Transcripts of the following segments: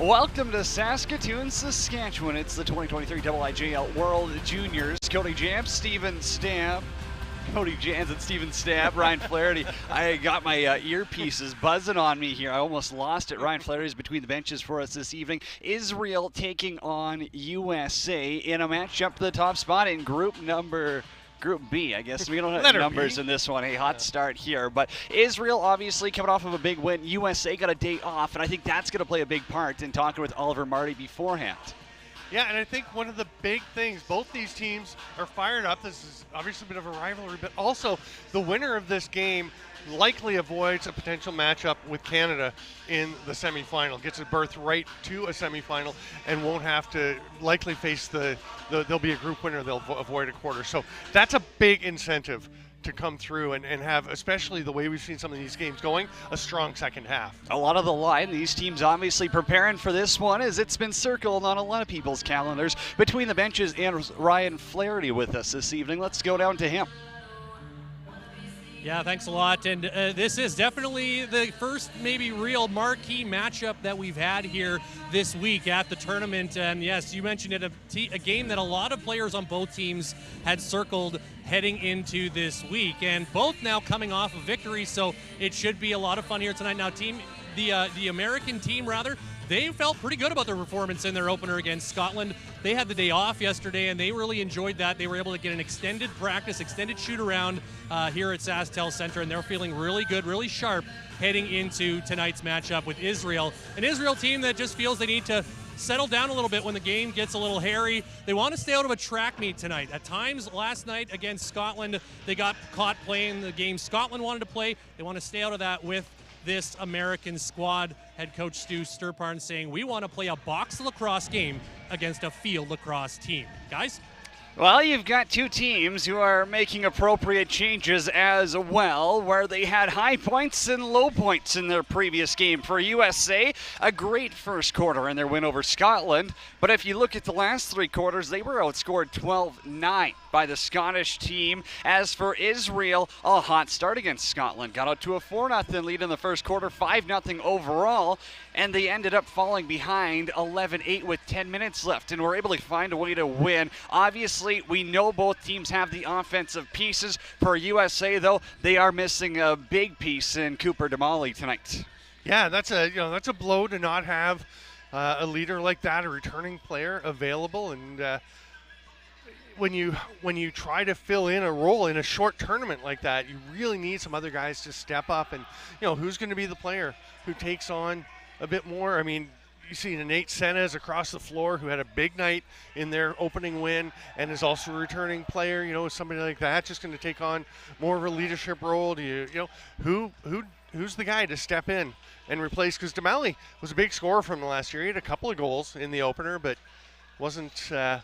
Welcome to Saskatoon, Saskatchewan. It's the 2023 IIJL World Juniors. Cody Jans and Steven Stamp, Ryan Flaherty. I got my earpieces buzzing on me here. I almost lost it. Ryan Flaherty is between the benches for us this evening. Israel taking on USA in a matchup for the top spot in Group B, I guess. We don't have numbers in this one. A hot start here. But Israel obviously coming off of a big win. USA got a day off, and I think that's going to play a big part in talking with Oliver Marty beforehand. Yeah, and I think one of the big things, both these teams are fired up. This is obviously a bit of a rivalry, but also the winner of this game likely avoids a potential matchup with Canada in the semifinal, gets a berth right to a semifinal, and won't have to likely face there'll be a group winner, they'll avoid a quarter. So that's a big incentive to come through and have, especially the way we've seen some of these games going, a strong second half. A lot of the line, these teams obviously preparing for this one as it's been circled on a lot of people's calendars. Between the benches and Ryan Flaherty with us this evening. Let's go down to him. Yeah, thanks a lot. And this is definitely the first maybe real marquee matchup that we've had here this week at the tournament. And yes, you mentioned it, a game that a lot of players on both teams had circled heading into this week. And both now coming off a victory, so it should be a lot of fun here tonight. Now, the American team, they felt pretty good about their performance in their opener against Scotland. They had the day off yesterday, and they really enjoyed that. They were able to get an extended practice, extended shoot-around here at SaskTel Center, and they're feeling really good, really sharp heading into tonight's matchup with Israel. An Israel team that just feels they need to settle down a little bit when the game gets a little hairy. They want to stay out of a track meet tonight. At times last night against Scotland, they got caught playing the game Scotland wanted to play. They want to stay out of that with this American squad. Head coach Stu Sturparn saying, we want to play a box lacrosse game against a field lacrosse team. Guys? Well, you've got two teams who are making appropriate changes as well, where they had high points and low points in their previous game. For USA, a great first quarter in their win over Scotland, but if you look at the last three quarters, they were outscored 12-9 by the Scottish team. As for Israel, a hot start against Scotland. Got out to a 4-0 lead in the first quarter, 5-0 overall, and they ended up falling behind 11-8 with 10 minutes left, and were able to find a way to win. Obviously, we know both teams have the offensive pieces. For USA, though, they are missing a big piece in Cooper Damali tonight. Yeah, that's a blow to not have a leader like that, a returning player available, and when you try to fill in a role in a short tournament like that, you really need some other guys to step up. And who's going to be the player who takes on a bit more? I mean, you see Nate Senez across the floor, who had a big night in their opening win and is also a returning player. Somebody like that just going to take on more of a leadership role. Who's the guy to step in and replace? Because Damali was a big scorer from the last year. He had a couple of goals in the opener, but wasn't the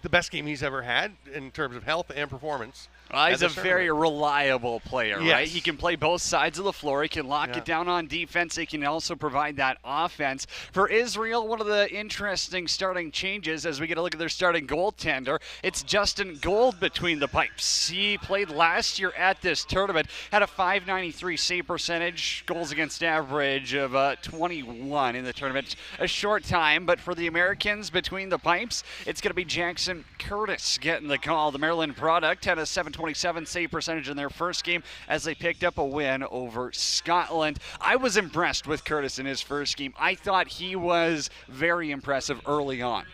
best game he's ever had in terms of health and performance. He's a very reliable player, yes. Right? He can play both sides of the floor. He can lock it down on defense. He can also provide that offense. For Israel, one of the interesting starting changes as we get a look at their starting goaltender, it's Justin Gold between the pipes. He played last year at this tournament, had a .593 save percentage, goals against average of 21 in the tournament. A short time, but for the Americans between the pipes, it's going to be Jackson Curtis getting the call. The Maryland product had a .727 save percentage in their first game as they picked up a win over Scotland. I was impressed with Curtis in his first game. I thought he was very impressive early on.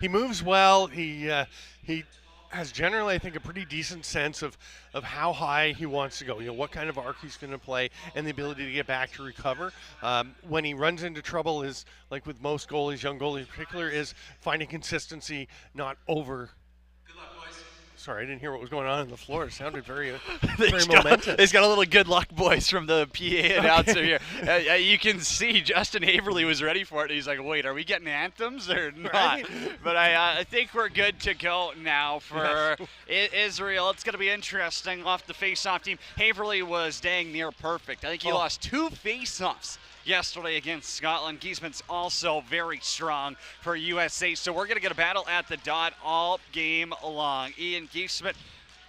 He moves well. He has generally, I think, a pretty decent sense of how high he wants to go, what kind of arc he's going to play, and the ability to get back to recover. When he runs into trouble, is like with most goalies, young goalies in particular, is finding consistency, not over. Good luck, boys. Sorry, I didn't hear what was going on the floor. It sounded very momentous. He's got a little good luck, boys, from the PA announcer here. You can see Justin Haverly was ready for it. He's like, wait, are we getting anthems or not? Right. But I think we're good to go now for Israel. It's going to be interesting off the face-off team. Haverly was dang near perfect. I think he lost 2 face-offs yesterday against Scotland. Giesman's also very strong for USA. So we're going to get a battle at the dot all game long. Ian Giesman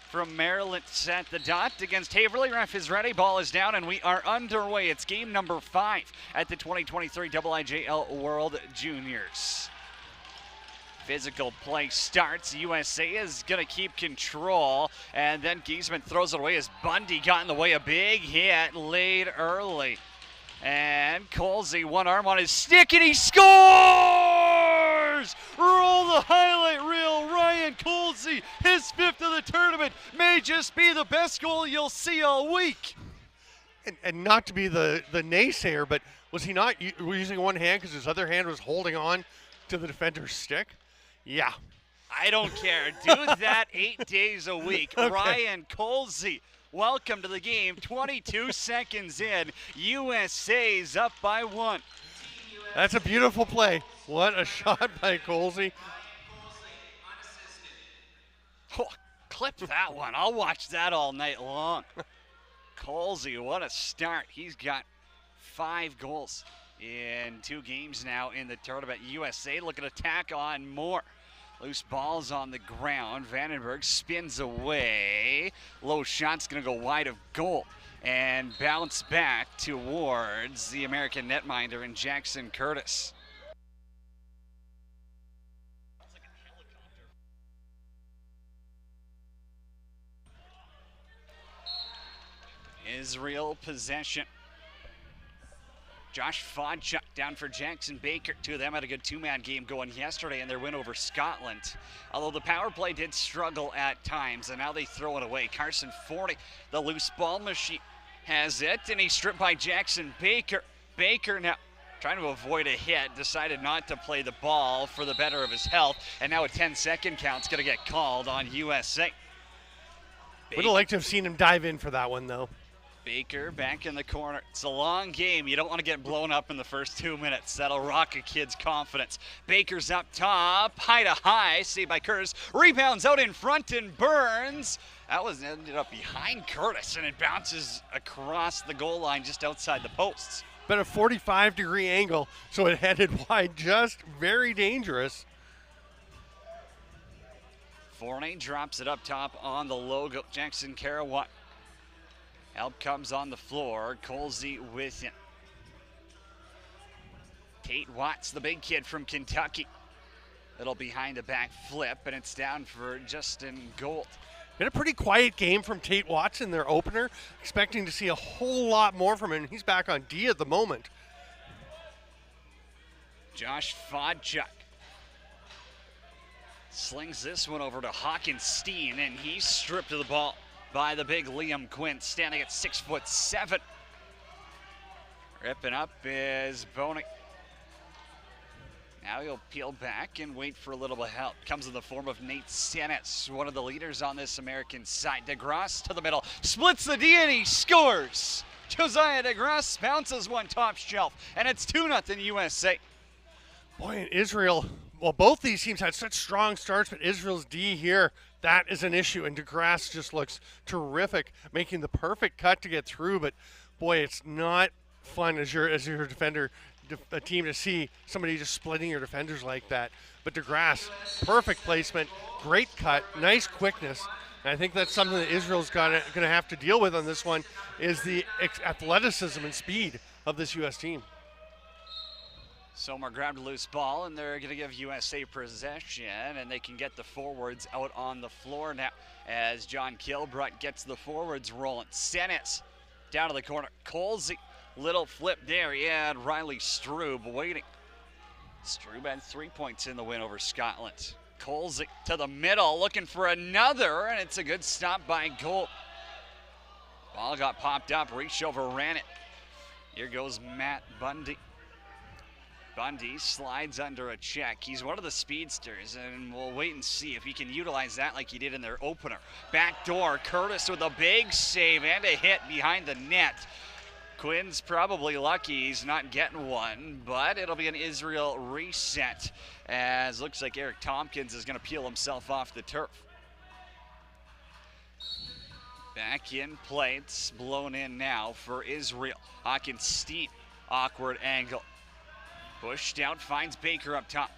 from Maryland at the dot against Haverly. Ref is ready. Ball is down, and we are underway. It's game number 5 at the 2023 IIJL World Juniors. Physical play starts. USA is going to keep control, and then Giesman throws it away as Bundy got in the way. A big hit late early. And Colsey, one arm on his stick, and he scores! Roll the highlight reel. Ryan Colsey, his 5th of the tournament, may just be the best goal you'll see all week. And not to be the naysayer, but was he not using one hand because his other hand was holding on to the defender's stick? Yeah. I don't care. Do that 8 days a week. Okay. Ryan Colsey. Welcome to the game. 22 seconds in. USA's up by 1. That's a beautiful play. What a shot by Colsey. Oh, clip that one. I'll watch that all night long. Colsey, what a start. He's got 5 goals in 2 games now in the tournament. USA looking to tack on more. Loose ball's on the ground. Vandenberg spins away. Low shot's going to go wide of goal and bounce back towards the American netminder in Jackson Curtis. Israel possession. Josh Fodchuk down for Jackson Baker. 2 of them had a good 2-man game going yesterday in their win over Scotland. Although the power play did struggle at times, and now they throw it away. Carson Forney, the loose ball machine, has it, and he's stripped by Jackson Baker. Baker now trying to avoid a hit, decided not to play the ball for the better of his health, and now a 10-second count's going to get called on USA. Would have liked to have seen him dive in for that one, though. Baker back in the corner. It's a long game. You don't want to get blown up in the first 2 minutes. That'll rock a kid's confidence. Baker's up top. High to high. Saved by Curtis. Rebounds out in front and Burns. That was ended up behind Curtis, and it bounces across the goal line just outside the posts. But a 45-degree angle, so it headed wide. Just very dangerous. Forney drops it up top on the logo. Jackson Carawat. Help comes on the floor. Colsey with him. Tate Watts, the big kid from Kentucky. Little behind the back flip, and it's down for Justin Gold. Been a pretty quiet game from Tate Watts in their opener. Expecting to see a whole lot more from him. He's back on D at the moment. Josh Fodchuk slings this one over to Hawkinstein, and he's stripped of the ball by the big Liam Quinn, standing at 6'7". Ripping up is Boney. Now he'll peel back and wait for a little bit of help. Comes in the form of Nate Senes, one of the leaders on this American side. DeGrasse to the middle, splits the D and he scores. Josiah DeGrasse bounces one top shelf, and it's 2-0 USA. Boy, in Israel, well, both these teams had such strong starts, but Israel's D here, that is an issue, and DeGrasse just looks terrific, making the perfect cut to get through, but boy, it's not fun as your defender, a team, to see somebody just splitting your defenders like that. But DeGrasse, perfect placement, great cut, nice quickness, and I think that's something that Israel's going to have to deal with on this one, is the athleticism and speed of this U.S. team. Sommer grabbed a loose ball, and they're going to give USA possession, and they can get the forwards out on the floor now as John Kilbrut gets the forwards rolling. Senes down to the corner. Colsey, little flip there. He had Riley Strube waiting. Strube had 3 points in the win over Scotland. Colsey to the middle, looking for another, and it's a good stop by Gold. Ball got popped up, reached over, ran it. Here goes Matt Bundy. Bundy slides under a check. He's one of the speedsters, and we'll wait and see if he can utilize that like he did in their opener. Back door, Curtis with a big save and a hit behind the net. Quinn's probably lucky he's not getting one, but it'll be an Israel reset, as looks like Eric Tompkins is going to peel himself off the turf. Back in play, it's blown in now for Israel. Hawkinstein, awkward angle. Pushed out, finds Baker up top.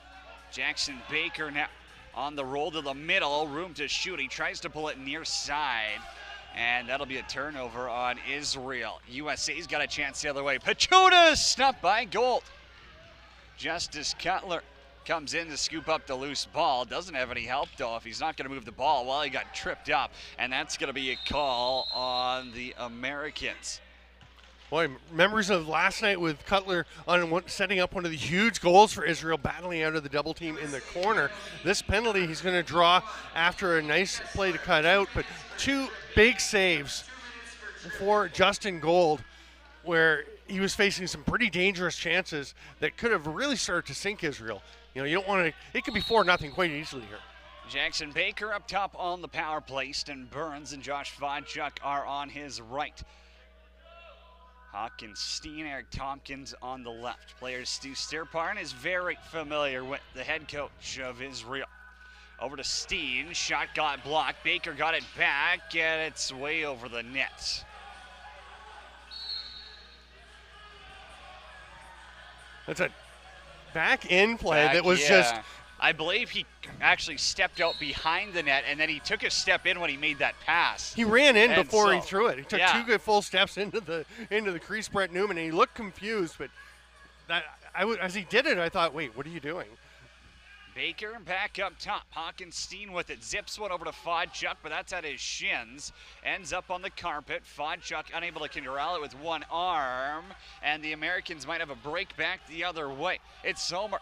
Jackson Baker now on the roll to the middle, room to shoot. He tries to pull it near side, and that'll be a turnover on Israel. USA's got a chance the other way. Pachuta snuffed by Gold. Justice Cutler comes in to scoop up the loose ball. Doesn't have any help, though, if he's not going to move the ball. Well, he got tripped up, and that's going to be a call on the Americans. Boy, memories of last night with Cutler on setting up one of the huge goals for Israel, battling out of the double team in the corner. This penalty he's going to draw after a nice play to cut out, but two big saves for Justin Gold, where he was facing some pretty dangerous chances that could have really started to sink Israel. You know, you don't want to, it could be 4-0 quite easily here. Jackson Baker up top on the power play. Stan Burns and Josh Vodchuk are on his right. Hawkins, Steen, Eric Tompkins on the left. Player Stu Stirparn is very familiar with the head coach of Israel. Over to Steen, shot got blocked. Baker got it back, and it's way over the net. That's a back in play that was just. I believe he actually stepped out behind the net, and then he took a step in when he made that pass. He ran in before he threw it. He took yeah. 2 good full steps into the crease, Brett Newman, and he looked confused. But as he did it, I thought, wait, what are you doing? Baker back up top. Hawkins Steen with it. Zips one over to Vodchuk, but that's at his shins. Ends up on the carpet. Vodchuk unable to corral it with one arm, and the Americans might have a break back the other way. It's Sommer.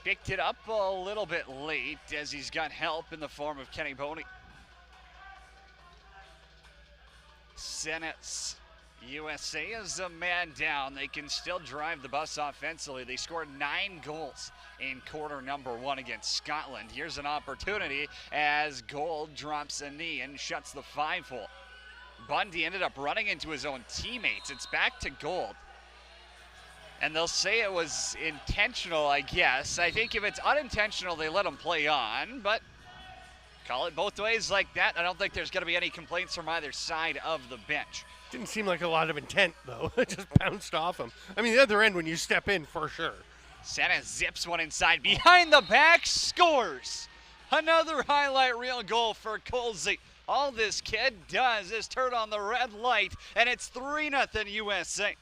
Picked it up a little bit late as he's got help in the form of Kenny Boney. Senate's USA is a man down. They can still drive the bus offensively. They scored 9 goals in quarter number 1 against Scotland. Here's an opportunity as Gold drops a knee and shuts the 5-hole. Bundy ended up running into his own teammates. It's back to Gold. And they'll say it was intentional, I guess. I think if it's unintentional, they let him play on, but call it both ways like that. I don't think there's going to be any complaints from either side of the bench. Didn't seem like a lot of intent, though. It just bounced off him. I mean, the other end, when you step in, for sure. Santa zips one inside, behind the back, scores. Another highlight reel goal for Colsey. All this kid does is turn on the red light, and it's 3-0 USA.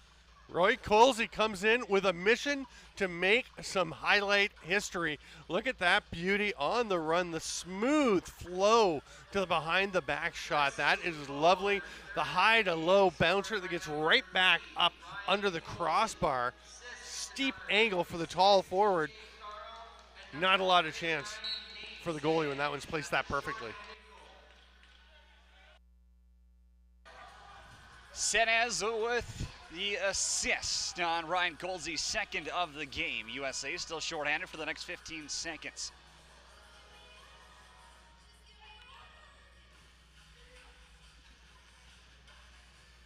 Roy Colsey comes in with a mission to make some highlight history. Look at that beauty on the run, the smooth flow to the behind the back shot. That is lovely. The high to low bouncer that gets right back up under the crossbar. Steep angle for the tall forward. Not a lot of chance for the goalie when that one's placed that perfectly. Senez with the assist on Ryan Colsey's second of the game. USA still shorthanded for the next 15 seconds.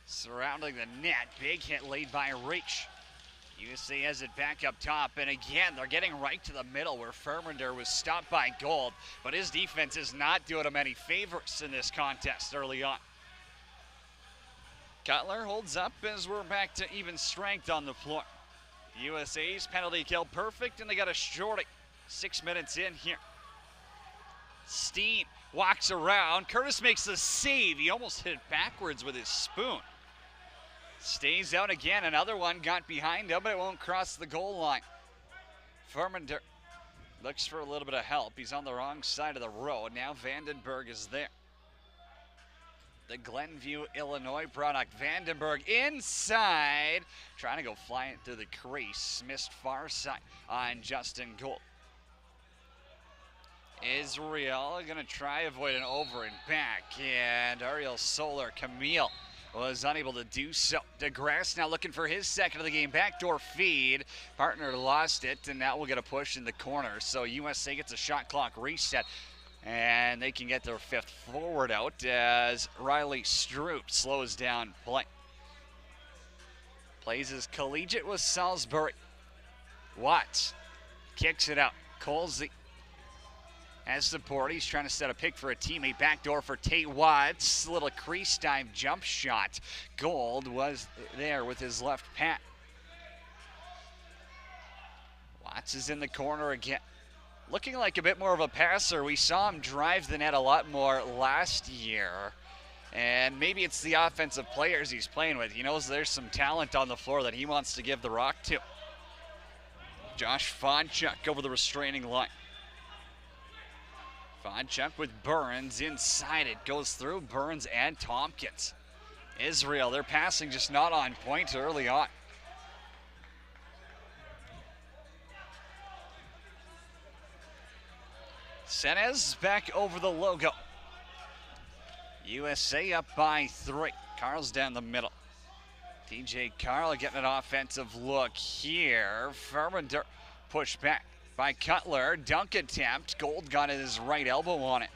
Surrounding the net, big hit laid by Reach. USA has it back up top, and again, they're getting right to the middle where Fermander was stopped by Gold, but his defense is not doing him any favors in this contest early on. Cutler holds up as we're back to even strength on the floor. USA's penalty kill perfect, and they got a shorty. 6 minutes in here. Steen walks around. Curtis makes the save. He almost hit it backwards with his spoon. Stays out again. Another one got behind him, but it won't cross the goal line. Fermander looks for a little bit of help. He's on the wrong side of the road. Now Vandenberg is there. The Glenview, Illinois product. Vandenberg inside. Trying to go flying through the crease. Missed far side on Justin Gold. Israel going to try avoid an over and back. And Ariel Solar Camille was unable to do so. DeGrasse now looking for his second of the game. Backdoor feed. Partner lost it, and now we'll get a push in the corner. So USA gets a shot clock reset. And they can get their 5th forward out as Riley Stroop slows down play. Plays his collegiate with Salisbury. Watts kicks it out. Colsey has support. He's trying to set a pick for a teammate. Backdoor for Tate Watts. Little crease dive jump shot. Gold was there with his left pat. Watts is in the corner again. looking like a bit more of a passer. We saw him drive the net a lot more last year. And maybe it's the offensive players he's playing with. He knows there's some talent on the floor that he wants to give the rock to. Josh Fonchuk over the restraining line. Fonchuk with Burns inside. It goes through Burns and Tompkins. Israel, their passing just not on point early on. Senez back over the logo. USA up by 3. Carl's down the middle. TJ Carl getting an offensive look here. Furman pushed back by Cutler. Dunk attempt. Gold got his right elbow on it.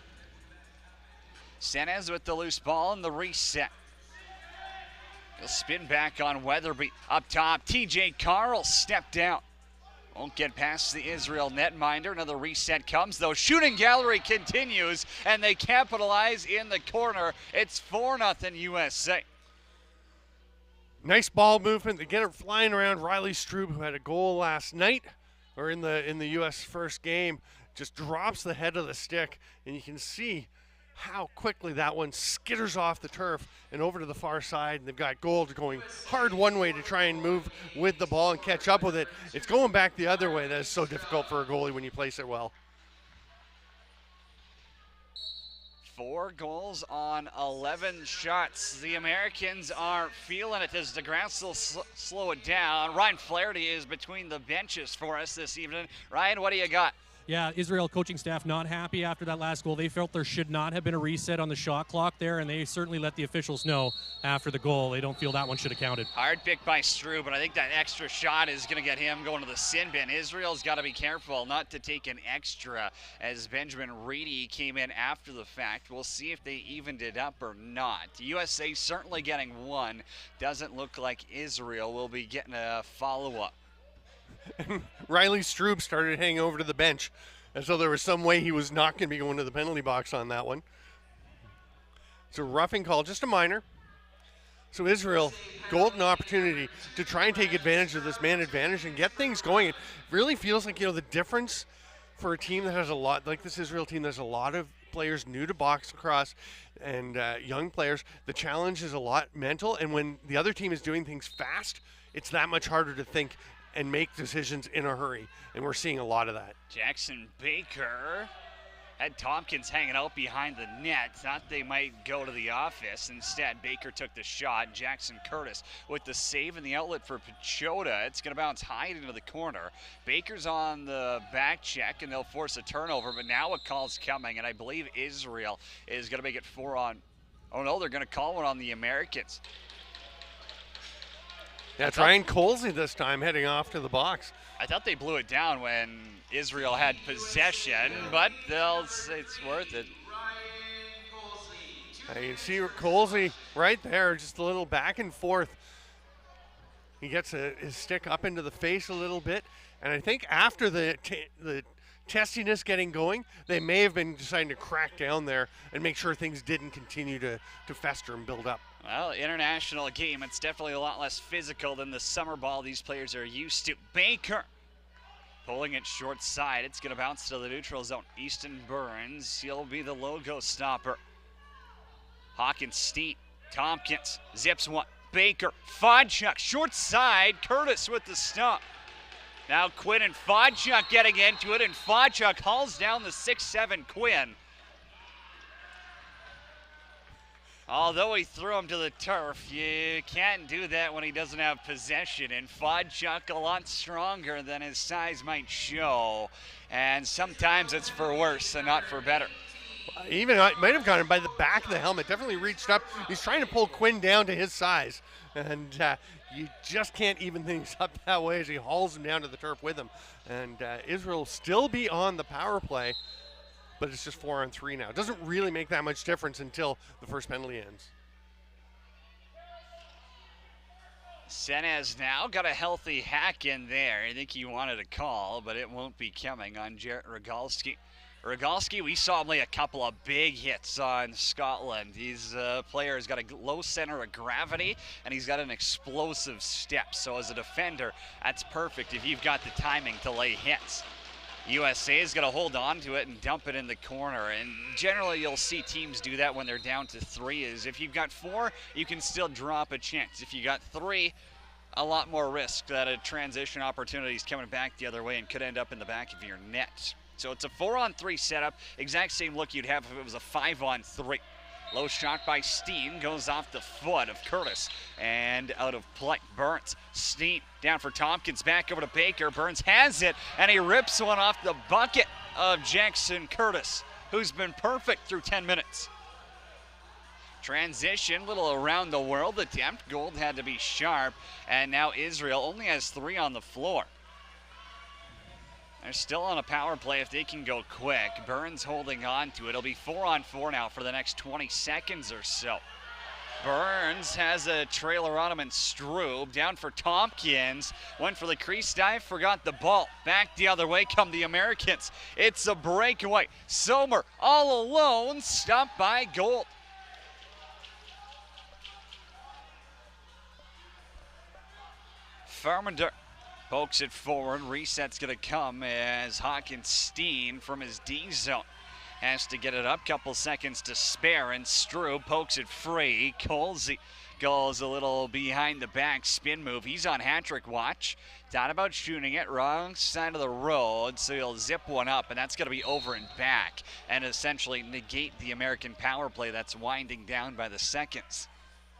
Senez with the loose ball and the reset. He'll spin back on Weatherby. Up top, TJ Carl stepped down. Won't get past the Israel netminder. Another reset comes, though. Shooting gallery continues, and they capitalize in the corner. It's 4-0 USA. Nice ball movement. They get it flying around. Riley Strube, who had a goal last night, or in the U.S. first game, just drops the head of the stick, and you can see how quickly that one skitters off the turf and over to the far side. And they've got Gold going hard one way to try and move with the ball and catch up with it. It's going back the other way. That is so difficult for a goalie when you place it well. 4 goals on 11 shots. The Americans are feeling it as DeGrasse will slow it down. Ryan Flaherty is between the benches for us this evening. Ryan, what do you got? Yeah, Israel coaching staff not happy after that last goal. They felt there should not have been a reset on the shot clock there, and they certainly let the officials know after the goal. They don't feel that one should have counted. Hard pick by Strube, but I think that extra shot is going to get him going to the sin bin. Israel's got to be careful not to take an extra as Benjamin Reedy came in after the fact. We'll see if they evened it up or not. USA certainly getting one. Doesn't look like Israel will be getting a follow-up. Riley Strube started hanging over to the bench as though there was some way he was not going to be going to the penalty box on that one. It's a roughing call, just a minor. So Israel, golden opportunity to try and take advantage of this man advantage and get things going. It really feels like, the difference for a team that has a lot, like this Israel team, there's a lot of players new to box lacrosse and young players. The challenge is a lot mental, and when the other team is doing things fast, it's that much harder to think and make decisions in a hurry, and we're seeing a lot of that. Jackson Baker had Tompkins hanging out behind the net. Thought they might go to the office. Instead, Baker took the shot. Jackson Curtis with the save and the outlet for Pechota. It's going to bounce high into the corner. Baker's on the back check, and they'll force a turnover, but now a call's coming, and I believe Israel is going to make it 4 on. Oh, no, they're going to call one on the Americans. Yeah, it's Ryan Colsey this time heading off to the box. I thought they blew it down when Israel had possession, but it's worth it. You can see Colsey right there, just a little back and forth. He gets his stick up into the face a little bit, and I think after the testiness getting going, they may have been deciding to crack down there and make sure things didn't continue to fester and build up. Well, international game, it's definitely a lot less physical than the summer ball these players are used to. Baker pulling it short side. It's going to bounce to the neutral zone. Easton Burns, he'll be the logo stopper. Hawkins, Steen, Tompkins, zips one. Baker, Fonchuk, short side. Curtis with the stump. Now Quinn and Fonchuk getting into it, and Fonchuk hauls down the 6'7" Quinn. Although he threw him to the turf, you can't do that when he doesn't have possession. And Fonchuk a lot stronger than his size might show. And sometimes it's for worse and not for better. Even might have gotten by the back of the helmet. Definitely reached up. He's trying to pull Quinn down to his size. And you just can't even things up that way as he hauls him down to the turf with him. And Israel will still be on the power play. But it's just 4 on 3 now. It doesn't really make that much difference until the first penalty ends. Senez now got a healthy hack in there. I think he wanted a call, but it won't be coming on Jarrett Rogalski. Rogalski, we saw him lay a couple of big hits on Scotland. He's a player who's got a low center of gravity, and he's got an explosive step. So as a defender, that's perfect if you've got the timing to lay hits. USA is going to hold on to it and dump it in the corner. And generally you'll see teams do that when they're down to 3. Is if you've got 4, you can still drop a chance. If you got 3, a lot more risk that a transition opportunity is coming back the other way and could end up in the back of your net. So it's a 4-on-3 setup. Exact same look you'd have if it was a 5-on-3. Low shot by Steen, goes off the foot of Curtis and out of play. Burns, Steen down for Tompkins, back over to Baker. Burns has it, and he rips one off the bucket of Jackson Curtis, who's been perfect through 10 minutes. Transition, little around the world attempt. Gold had to be sharp, and now Israel only has 3 on the floor. They're still on a power play if they can go quick. Burns holding on to it. It'll be 4-on-4 now for the next 20 seconds or so. Burns has a trailer on him and Strube down for Tompkins. Went for the crease dive, forgot the ball. Back the other way come the Americans. It's a breakaway. Sommer all alone, stopped by Gold. Farmander pokes it forward. Reset's going to come as Hawkins-Steen from his D zone has to get it up. Couple seconds to spare, and Strube pokes it free. Colsey goes a little behind the back spin move. He's on hat-trick watch. Thought about shooting it, wrong side of the road, so he'll zip one up, and that's going to be over and back and essentially negate the American power play that's winding down by the seconds.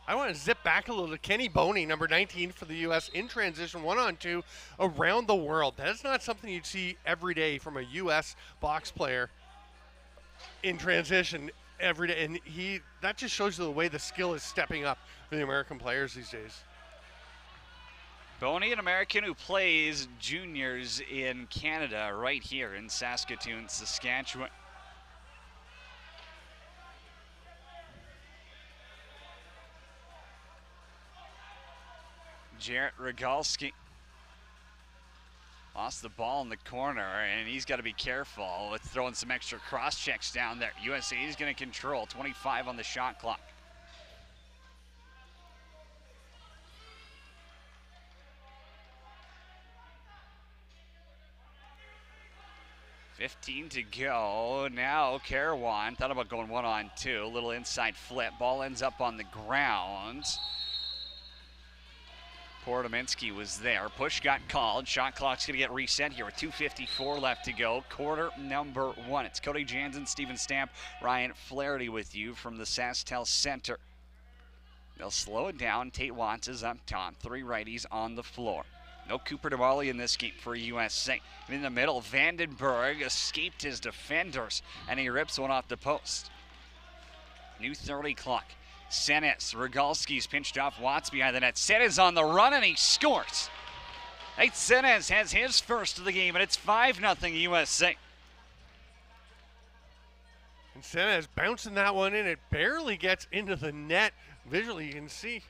I want to zip back a little to Kenny Boney, number 19 for the U.S. in transition, 1-on-2 around the world. That is not something you'd see every day from a U.S. box player in transition every day. And that just shows you the way the skill is stepping up for the American players these days. Boney, an American who plays juniors in Canada right here in Saskatoon, Saskatchewan. Jarrett Rogalski lost the ball in the corner, and he's got to be careful with throwing some extra cross checks down there. USA is going to control, 25 on the shot clock. $15 to go. Now Carawan thought about going 1-on-2. Little inside flip. Ball ends up on the ground. Portominski was there. Push got called. Shot clock's going to get reset here with 2:54 left to go. Quarter number 1. It's Cody Jansen, Steven Stamp, Ryan Flaherty with you from the SaskTel Center. They'll slow it down. Tate Watts is up top. 3 righties on the floor. No Cooper DeMarley in this game for USA. In the middle, Vandenberg escaped his defenders, and he rips one off the post. New 30 clock. Senes, Rogalski's pinched off Watts behind the net. Senes on the run, and he scores. Nate Senes has his first of the game, and it's 5-0 USA. And Senes bouncing that one in. It barely gets into the net. Visually, you can see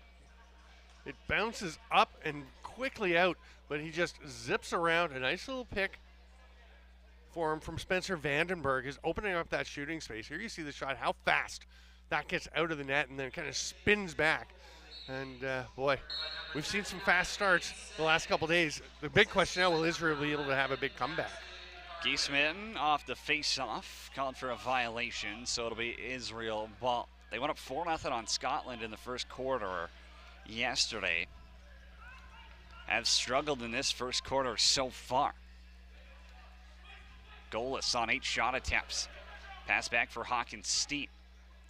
it bounces up and quickly out, but he just zips around. A nice little pick for him from Spencer Vandenberg is opening up that shooting space. Here you see the shot, how fast that gets out of the net and then kind of spins back. And boy, we've seen some fast starts the last couple days. The big question now, will Israel be able to have a big comeback? Giesman off the face-off, called for a violation, so it'll be Israel ball. They went up 4-0 on Scotland in the first quarter yesterday. Have struggled in this first quarter so far. Goalless on 8 shot attempts. Pass back for Hawkins-Steen.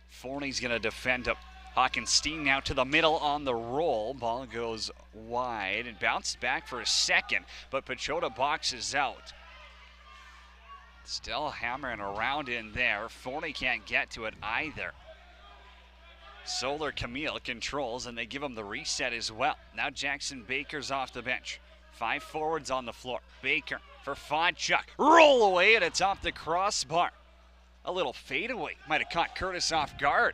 Forney's going to defend him. Hawkins-Steen now to the middle on the roll. Ball goes wide and bounced back for a second, but Pechota boxes out. Still hammering around in there. Forney can't get to it either. Solar Camille controls, and they give him the reset as well. Now Jackson Baker's off the bench. 5 forwards on the floor. Baker for Fodchuk. Roll away, and it's off the crossbar. A little fadeaway. Might have caught Curtis off guard.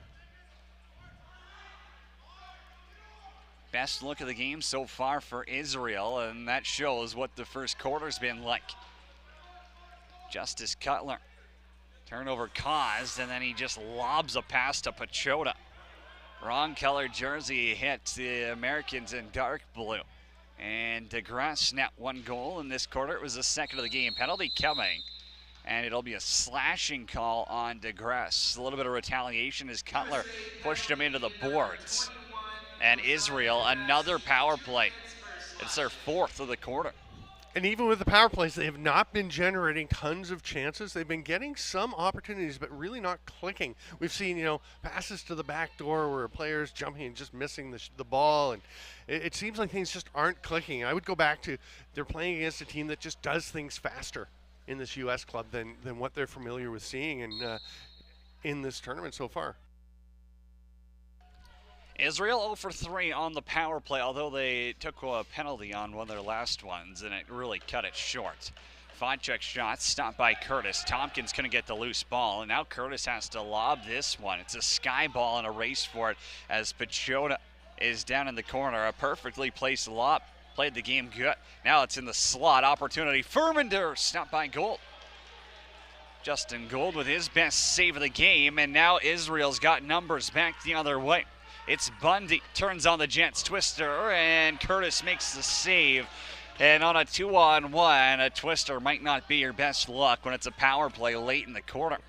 Best look of the game so far for Israel, and that shows what the first quarter's been like. Justice Cutler. Turnover caused, and then he just lobs a pass to Pechota. Wrong color jersey hits the Americans in dark blue. And DeGrasse snapped 1 goal in this quarter. It was the second of the game. Penalty coming. And it'll be a slashing call on DeGrasse. A little bit of retaliation as Cutler pushed him into the boards. And Israel, another power play. It's their 4th of the quarter. And even with the power plays, they have not been generating tons of chances. They've been getting some opportunities, but really not clicking. We've seen, passes to the back door where players jumping and just missing the ball. And it seems like things just aren't clicking. I would go back to they're playing against a team that just does things faster in this U.S. club than what they're familiar with seeing in this tournament so far. Israel 0 for 3 on the power play, although they took a penalty on one of their last ones, and it really cut it short. Vodchuk's shot stopped by Curtis. Tompkins couldn't get the loose ball, and now Curtis has to lob this one. It's a sky ball and a race for it as Pachota is down in the corner. A perfectly placed lob. Played the game good. Now it's in the slot. Opportunity. Furmander stopped by Gold. Justin Gold with his best save of the game, and now Israel's got numbers back the other way. It's Bundy, turns on the Jets twister, and Curtis makes the save. And on a 2-on-1, a twister might not be your best luck when it's a power play late in the quarter.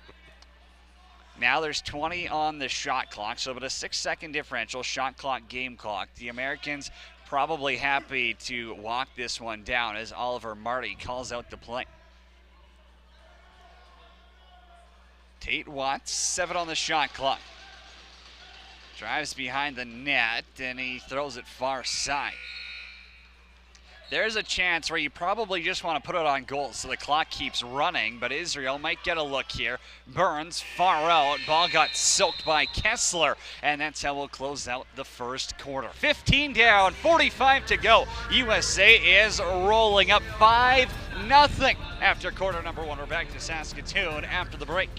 Now there's 20 on the shot clock, so but a 6-second differential, shot clock, game clock. The Americans probably happy to walk this one down as Oliver Marty calls out the play. Tate Watts, 7 on the shot clock. Drives behind the net, and he throws it far side. There's a chance where you probably just want to put it on goal so the clock keeps running, but Israel might get a look here. Burns far out. Ball got soaked by Kessler, and that's how we'll close out the first quarter. 15 down, 45 to go. USA is rolling up 5-0 after quarter number 1. We're back to Saskatoon after the break.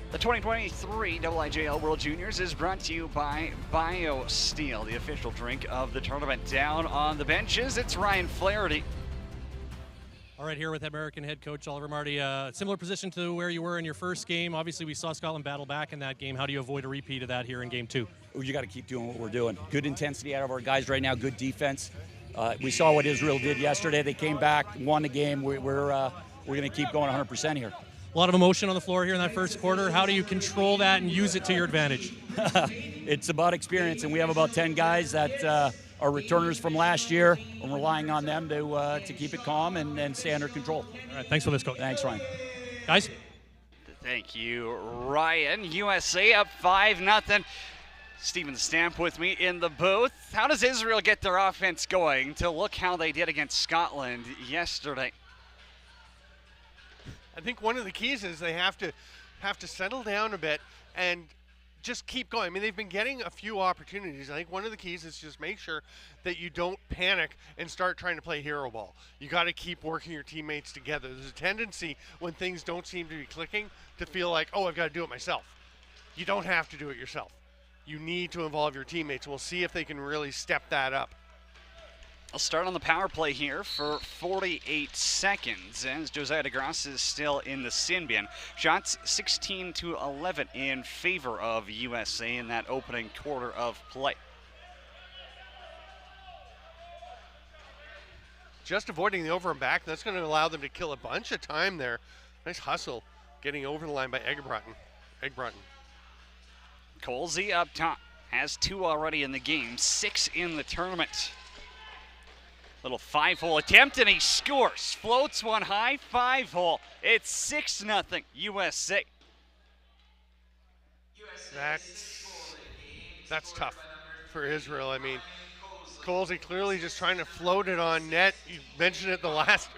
The 2023 WJL World Juniors is brought to you by BioSteel, the official drink of the tournament. Down on the benches, it's Ryan Flaherty. All right, here with American head coach Oliver Marty. Similar position to where you were in your first game. Obviously, we saw Scotland battle back in that game. How do you avoid a repeat of that here in game 2? You got to keep doing what we're doing. Good intensity out of our guys right now, good defense. We saw what Israel did yesterday. They came back, won the game. We're going to keep going 100% here. A lot of emotion on the floor here in that first quarter. How do you control that and use it to your advantage? It's about experience, and we have about 10 guys that are returners from last year. I'm relying on them to keep it calm and stay under control. All right, thanks for this, coach. Thanks, Ryan. Guys? Thank you, Ryan. USA up 5-0. Stephen Stamp with me in the booth. How does Israel get their offense going to look how they did against Scotland yesterday? I think one of the keys is they have to settle down a bit and just keep going. I mean, they've been getting a few opportunities. I think one of the keys is just make sure that you don't panic and start trying to play hero ball. You got to keep working your teammates together. There's a tendency when things don't seem to be clicking to feel like, oh, I've got to do it myself. You don't have to do it yourself. You need to involve your teammates. We'll see if they can really step that up. I'll start on the power play here for 48 seconds as Josiah DeGrasse is still in the sin bin. Shots 16-11 in favor of USA in that opening quarter of play. Just avoiding the over and back. That's going to allow them to kill a bunch of time there. Nice hustle getting over the line by Eggbrotten. Colsey up top. Has 2 already in the game, 6 in the tournament. Little 5-hole attempt, and he scores. Floats one high, 5-hole. It's 6-0 USA. That's tough for Israel. I mean, Colsey clearly just trying to float it on net. You mentioned it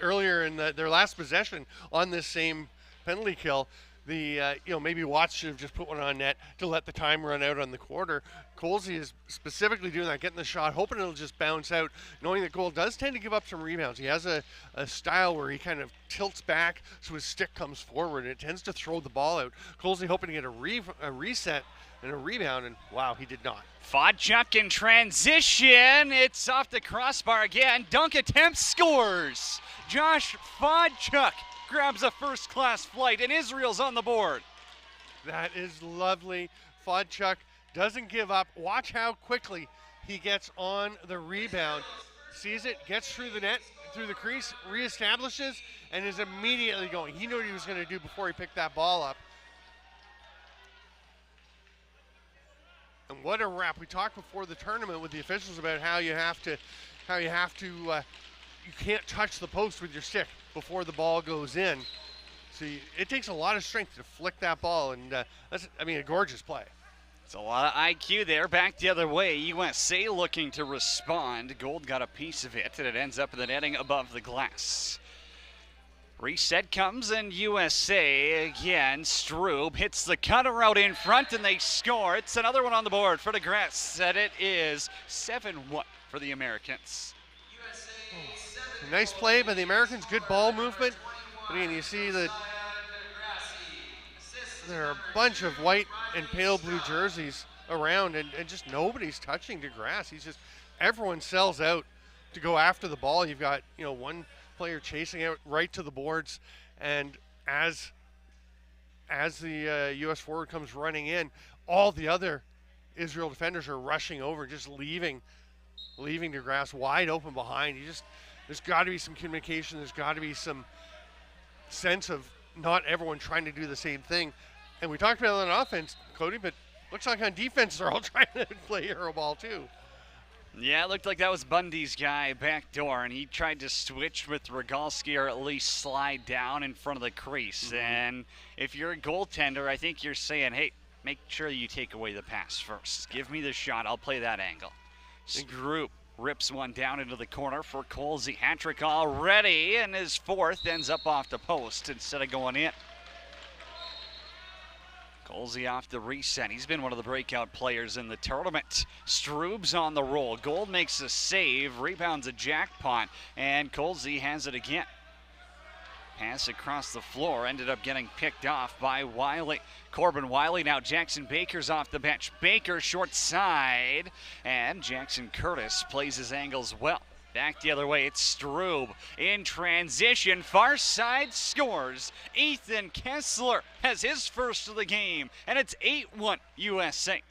earlier in their last possession on this same penalty kill. Maybe Watts should have just put one on net to let the time run out on the quarter. Colsey is specifically doing that, getting the shot, hoping it'll just bounce out, knowing that Gold does tend to give up some rebounds. He has a style where he kind of tilts back so his stick comes forward, and it tends to throw the ball out. Colsey hoping to get a reset and a rebound, and wow, he did not. Fodchuk in transition. It's off the crossbar again. Dunk attempt, scores. Josh Fodchuk grabs a first-class flight, and Israel's on the board. That is lovely. Fodchuk doesn't give up. Watch how quickly he gets on the rebound. Sees it, gets through the net, through the crease, reestablishes, and is immediately going. He knew what he was going to do before he picked that ball up. And what a wrap. We talked before the tournament with the officials about how you can't touch the post with your stick before the ball goes in. So it takes a lot of strength to flick that ball, and that's a gorgeous play. It's a lot of IQ there. Back the other way. USA looking to respond. Gold got a piece of it, and it ends up in the netting above the glass. Reset comes, and USA again. Strube hits the cutter out in front, and they score. It's another one on the board for DeGrasse, and it is 7-1 for the Americans. Nice play by the Americans, good ball movement. But again, you see that there are a bunch of white and pale blue jerseys around, and just nobody's touching DeGrasse. Everyone sells out to go after the ball. You've got, one player chasing out right to the boards, and as the U.S. forward comes running in, all the other Israel defenders are rushing over, just leaving DeGrasse wide open behind. There's got to be some communication. There's got to be some sense of not everyone trying to do the same thing. And we talked about it on offense, Cody, but looks like on defense they're all trying to play hero ball too. Yeah, it looked like that was Bundy's guy back door, and he tried to switch with Rogalski or at least slide down in front of the crease. Mm-hmm. And if you're a goaltender, I think you're saying, hey, make sure you take away the pass first. Give me the shot. I'll play that angle. Group rips one down into the corner for Colsey. Hat-trick already, and his fourth ends up off the post instead of going in. Colsey off the reset. He's been one of the breakout players in the tournament. Strube's on the roll. Gold makes a save, rebounds a jackpot, and Colsey has it again. Pass across the floor, ended up getting picked off by Wiley. Corbin Wiley, now Jackson Baker's off the bench. Baker short side, and Jackson Curtis plays his angles well. Back the other way, it's Strube in transition, far side scores. Ethan Kessler has his first of the game, and it's 8-1 USA.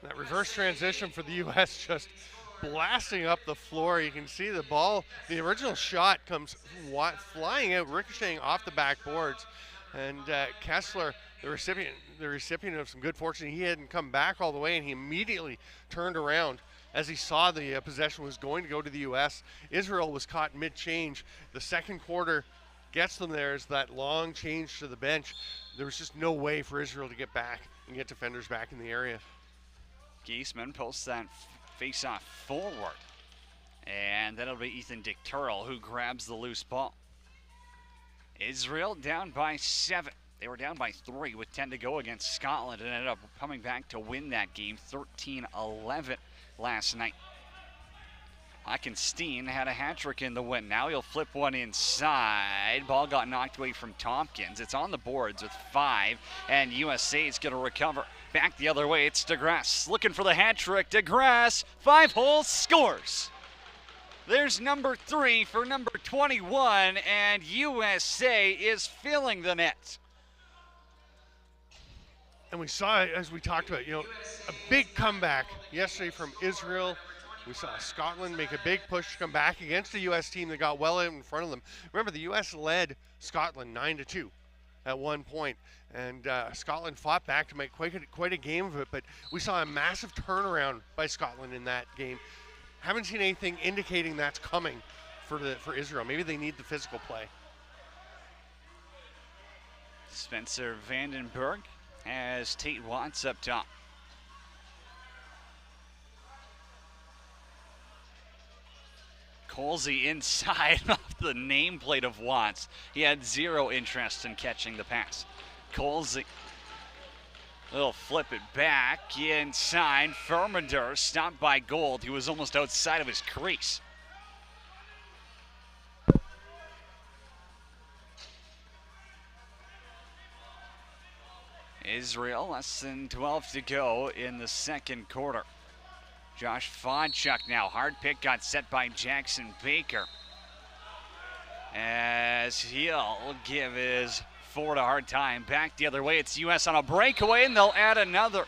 That reverse transition for the U.S. just blasting up the floor. You can see the ball, the original shot comes flying out, ricocheting off the backboards. And Kessler, the recipient of some good fortune, he hadn't come back all the way, and he immediately turned around as he saw the possession was going to go to the U.S. Israel was caught mid-change. The second quarter gets them there as that long change to the bench. There was just no way for Israel to get back and get defenders back in the area. Giesman posts that face-off forward. And then it'll be Ethan Dicturl who grabs the loose ball. Israel down by 7. They were down by 3 with 10 to go against Scotland and ended up coming back to win that game 13-11 last night. Hockenstein had a hat-trick in the win. Now he'll flip one inside. Ball got knocked away from Tompkins. It's on the boards with 5, and USA is going to recover. Back the other way, it's DeGrasse looking for the hat-trick. DeGrasse, 5-hole, scores. There's number 3 for number 21, and USA is filling the net. And we saw, as we talked about, a big comeback yesterday from Israel. We saw Scotland make a big push to come back against a U.S. team that got well out in front of them. Remember, the U.S. led Scotland 9-2 at one point, and Scotland fought back to make quite a game of it. But we saw a massive turnaround by Scotland in that game. Haven't seen anything indicating that's coming for Israel. Maybe they need the physical play. Spencer Vandenberg has Tate Watts up top. Colsey inside off the nameplate of Watts. He had zero interest in catching the pass. Colsey, little flip it back inside. Fermander stopped by Gold. He was almost outside of his crease. Israel, less than 12 to go in the second quarter. Josh Fodchuk now. Hard pick got set by Jackson Baker. As he'll give his forward a hard time. Back the other way, it's U.S. on a breakaway, and they'll add another.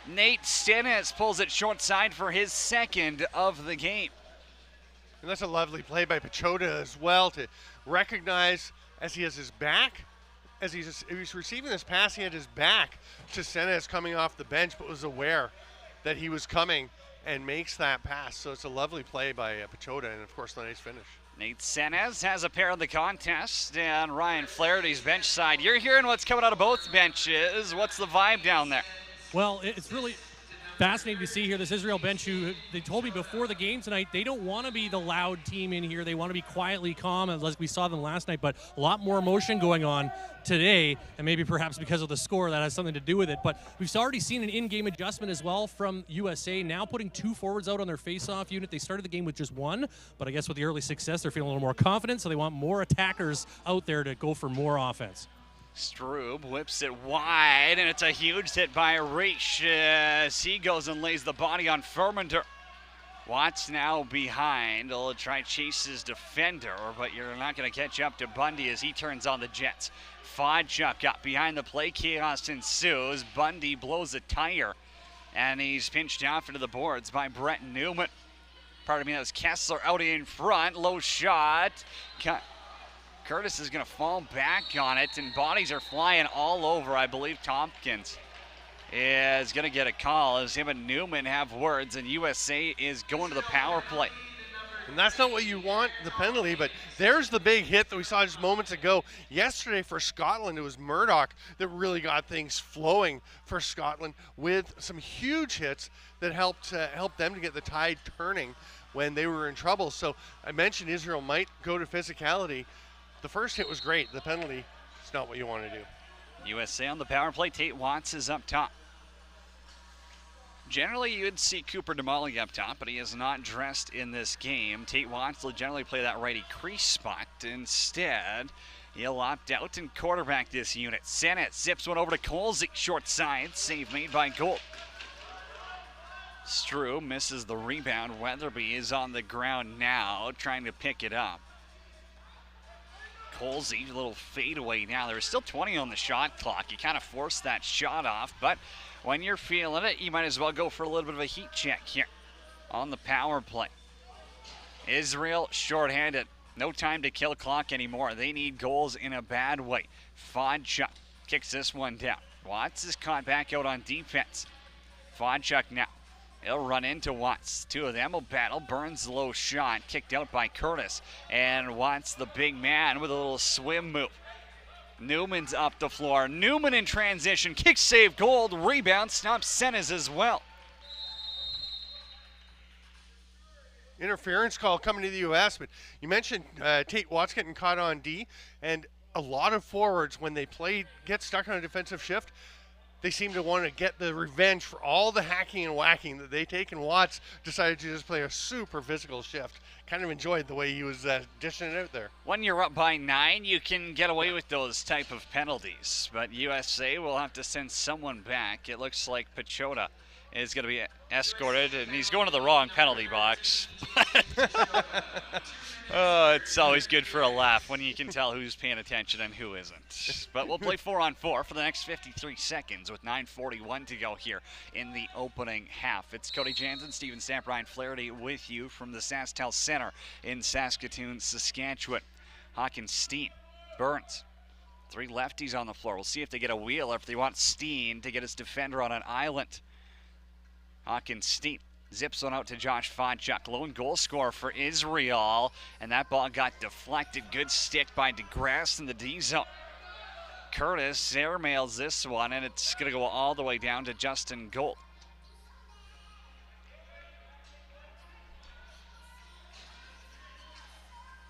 Nate Stennis pulls it short side for his second of the game. And that's a lovely play by Pechota as well to recognize as he has his back. As he's receiving this pass, he had his back to Stennis coming off the bench, but was aware that he was coming and makes that pass. So it's a lovely play by Pechota, and of course the nice finish. Nate Stennis has a pair of the contest, and Ryan Flaherty's bench side. You're hearing what's coming out of both benches. What's the vibe down there? Well, it's really fascinating to see here this Israel bench who they told me before the game tonight they don't want to be the loud team in here. They want to be quietly calm, as we saw them last night, but a lot more emotion going on today, and maybe perhaps because of the score that has something to do with it. But we've already seen an in-game adjustment as well from USA, now putting 2 forwards out on their face-off unit. They started the game with just 1, but I guess with the early success they're feeling a little more confident, so they want more attackers out there to go for more offense. Strube whips it wide, and it's a huge hit by Reich as he goes and lays the body on Fermander. Watts now behind. He'll try chase his defender, but you're not going to catch up to Bundy as he turns on the Jets. Fodchuk got behind the play. Chaos ensues. Bundy blows a tire, and he's pinched off into the boards by Brett Newman. Pardon me, that was Kessler out in front. Low shot. Curtis is going to fall back on it, and bodies are flying all over. I believe Tompkins is going to get a call as him and Newman have words, and USA is going to the power play. And that's not what you want, the penalty, but there's the big hit that we saw just moments ago. Yesterday for Scotland, it was Murdoch that really got things flowing for Scotland with some huge hits that helped them to get the tide turning when they were in trouble. So I mentioned Israel might go to physicality. The first hit was great. The penalty is not what you want to do. USA on the power play. Tate Watts is up top. Generally, you'd see Cooper Damali up top, but he is not dressed in this game. Tate Watts will generally play that righty crease spot. Instead, he'll opt out and quarterback this unit. Sennett zips one over to Colsey. Short side. Save made by Gold. Strube misses the rebound. Weatherby is on the ground now, trying to pick it up. Colsey, a little fadeaway now. There's still 20 on the shot clock. You kind of forced that shot off, but when you're feeling it, you might as well go for a little bit of a heat check here on the power play. Israel shorthanded. No time to kill clock anymore. They need goals in a bad way. Fodchuk kicks this one down. Watts is caught back out on defense. Fodchuk now. He'll run into Watts. 2 of them will battle. Burns low shot. Kicked out by Curtis. And Watts, the big man, with a little swim move. Newman's up the floor. Newman in transition. Kick save Gold. Rebound stops Senes as well. Interference call coming to the U.S., but you mentioned Tate Watts getting caught on D, and a lot of forwards, when they get stuck on a defensive shift, they seem to want to get the revenge for all the hacking and whacking that they take, and Watts decided to just play a super physical shift. Kind of enjoyed the way he was dishing it out there. When you're up by 9, you can get away with those type of penalties, but USA will have to send someone back. It looks like Pechota is going to be escorted, and he's going to the wrong penalty box. Oh, it's always good for a laugh when you can tell who's paying attention and who isn't. But we'll play 4-on-4 for the next 53 seconds with 9:41 to go here in the opening half. It's Cody Jansen, Steven Stamp, Ryan Flaherty with you from the SaskTel Center in Saskatoon, Saskatchewan. Hawkins, Steen, Burns. 3 lefties on the floor. We'll see if they get a wheel or if they want Steen to get his defender on an island. Hawkins, Steen. Zips one out to Josh Fodchuk. Lone goal scorer for Israel. And that ball got deflected. Good stick by DeGrasse in the D zone. Curtis airmails this one, and it's going to go all the way down to Justin Gold.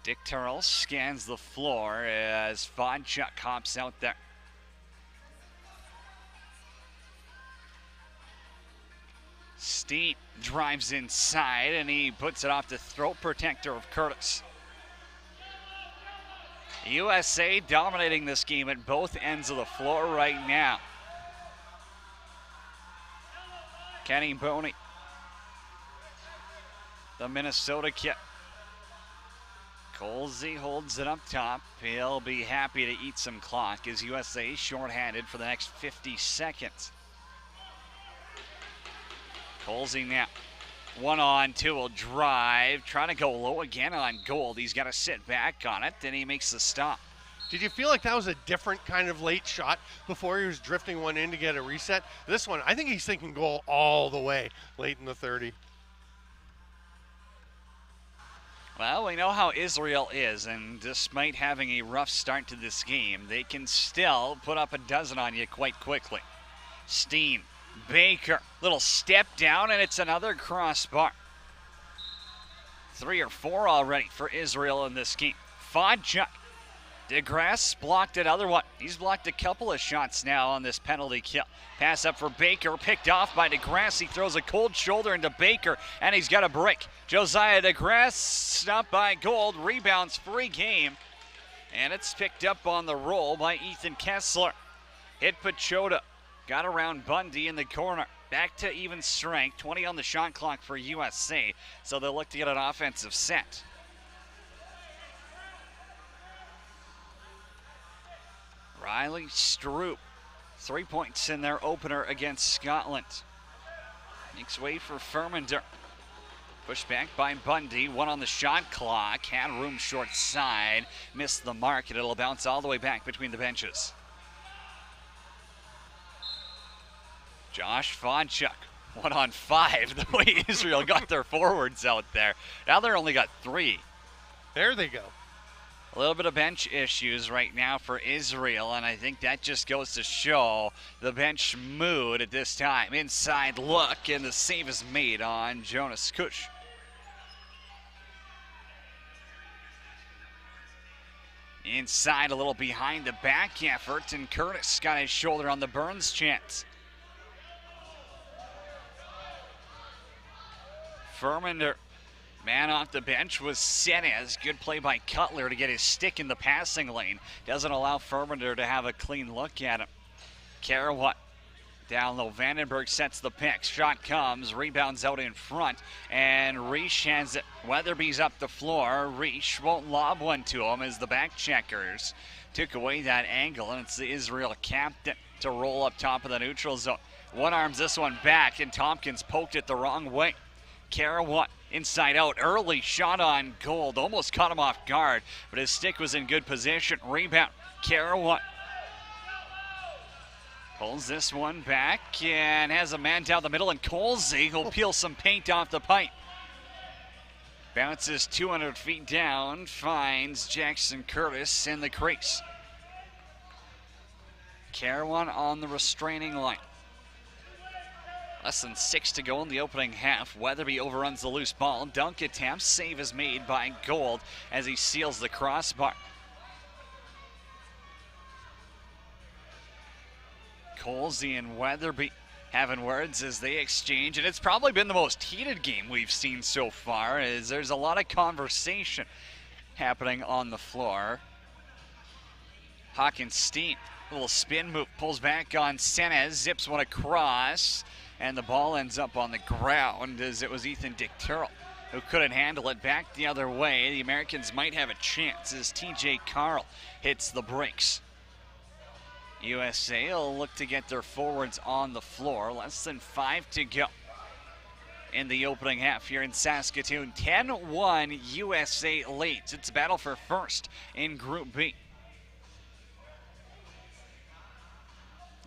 Dick Turrell scans the floor as Fodchuk hops out there. Steen drives inside, and he puts it off the throat protector of Curtis. USA dominating this game at both ends of the floor right now. Kenny Boney, the Minnesota kid. Colsey holds it up top. He'll be happy to eat some clock as USA shorthanded for the next 50 seconds. Colsey now, 1-on-2 will drive, trying to go low again on Gold. He's got to sit back on it, then he makes the stop. Did you feel like that was a different kind of late shot before he was drifting one in to get a reset? This one, I think he's thinking goal all the way late in the 30. Well, we know how Israel is, and despite having a rough start to this game, they can still put up a dozen on you quite quickly. Steen, Baker, little step down, and it's another crossbar. 3 or 4 already for Israel in this game. Fodchuk. DeGrasse blocked another one. He's blocked a couple of shots now on this penalty kill. Pass up for Baker, picked off by DeGrasse. He throws a cold shoulder into Baker, and he's got a break. Josiah DeGrasse, stopped by Gold, rebounds, free game. And it's picked up on the roll by Ethan Kessler. Hit Pachota. Got around Bundy in the corner. Back to even strength. 20 on the shot clock for USA. So they'll look to get an offensive set. Riley Stroop. 3 points in their opener against Scotland. Makes way for Furmander. Pushed back by Bundy. 1 on the shot clock. Had room short side. Missed the mark, and it'll bounce all the way back between the benches. Josh Fodchuk, 1-on-5, the way Israel got their forwards out there. Now they're only got 3. There they go. A little bit of bench issues right now for Israel, and I think that just goes to show the bench mood at this time. Inside look, and the save is made on Jonas Kush. Inside, a little behind the back effort, and Curtis got his shoulder on the Burns chance. Furmander, man off the bench, was Senes. Good play by Cutler to get his stick in the passing lane. Doesn't allow Furmander to have a clean look at him. Carawat down low. Vandenberg sets the pick. Shot comes, rebounds out in front, and Reish has it. Weatherby's up the floor. Reish won't lob one to him as the back checkers took away that angle, and it's the Israel captain to roll up top of the neutral zone. One arms this one back, and Tompkins poked it the wrong way. Carawat inside out, early shot on Gold, almost caught him off guard, but his stick was in good position. Rebound, Carawat pulls this one back and has a man down the middle, and Colsey will peel some paint off the pipe. Bounces 200 feet down, finds Jackson Curtis in the crease. Carawat on the restraining line. Less than 6 to go in the opening half. Weatherby overruns the loose ball. Dunk attempt. Save is made by Gold as he seals the crossbar. Colsey and Weatherby having words as they exchange, and it's probably been the most heated game we've seen so far, as there's a lot of conversation happening on the floor. Hawkins Steen, little spin move, pulls back on Senes, zips one across, and the ball ends up on the ground as it was Ethan Dicturl who couldn't handle it. Back the other way, the Americans might have a chance as TJ Carl hits the brakes. USA will look to get their forwards on the floor. Less than 5 to go in the opening half here in Saskatoon. 10-1 USA leads. It's a battle for first in Group B.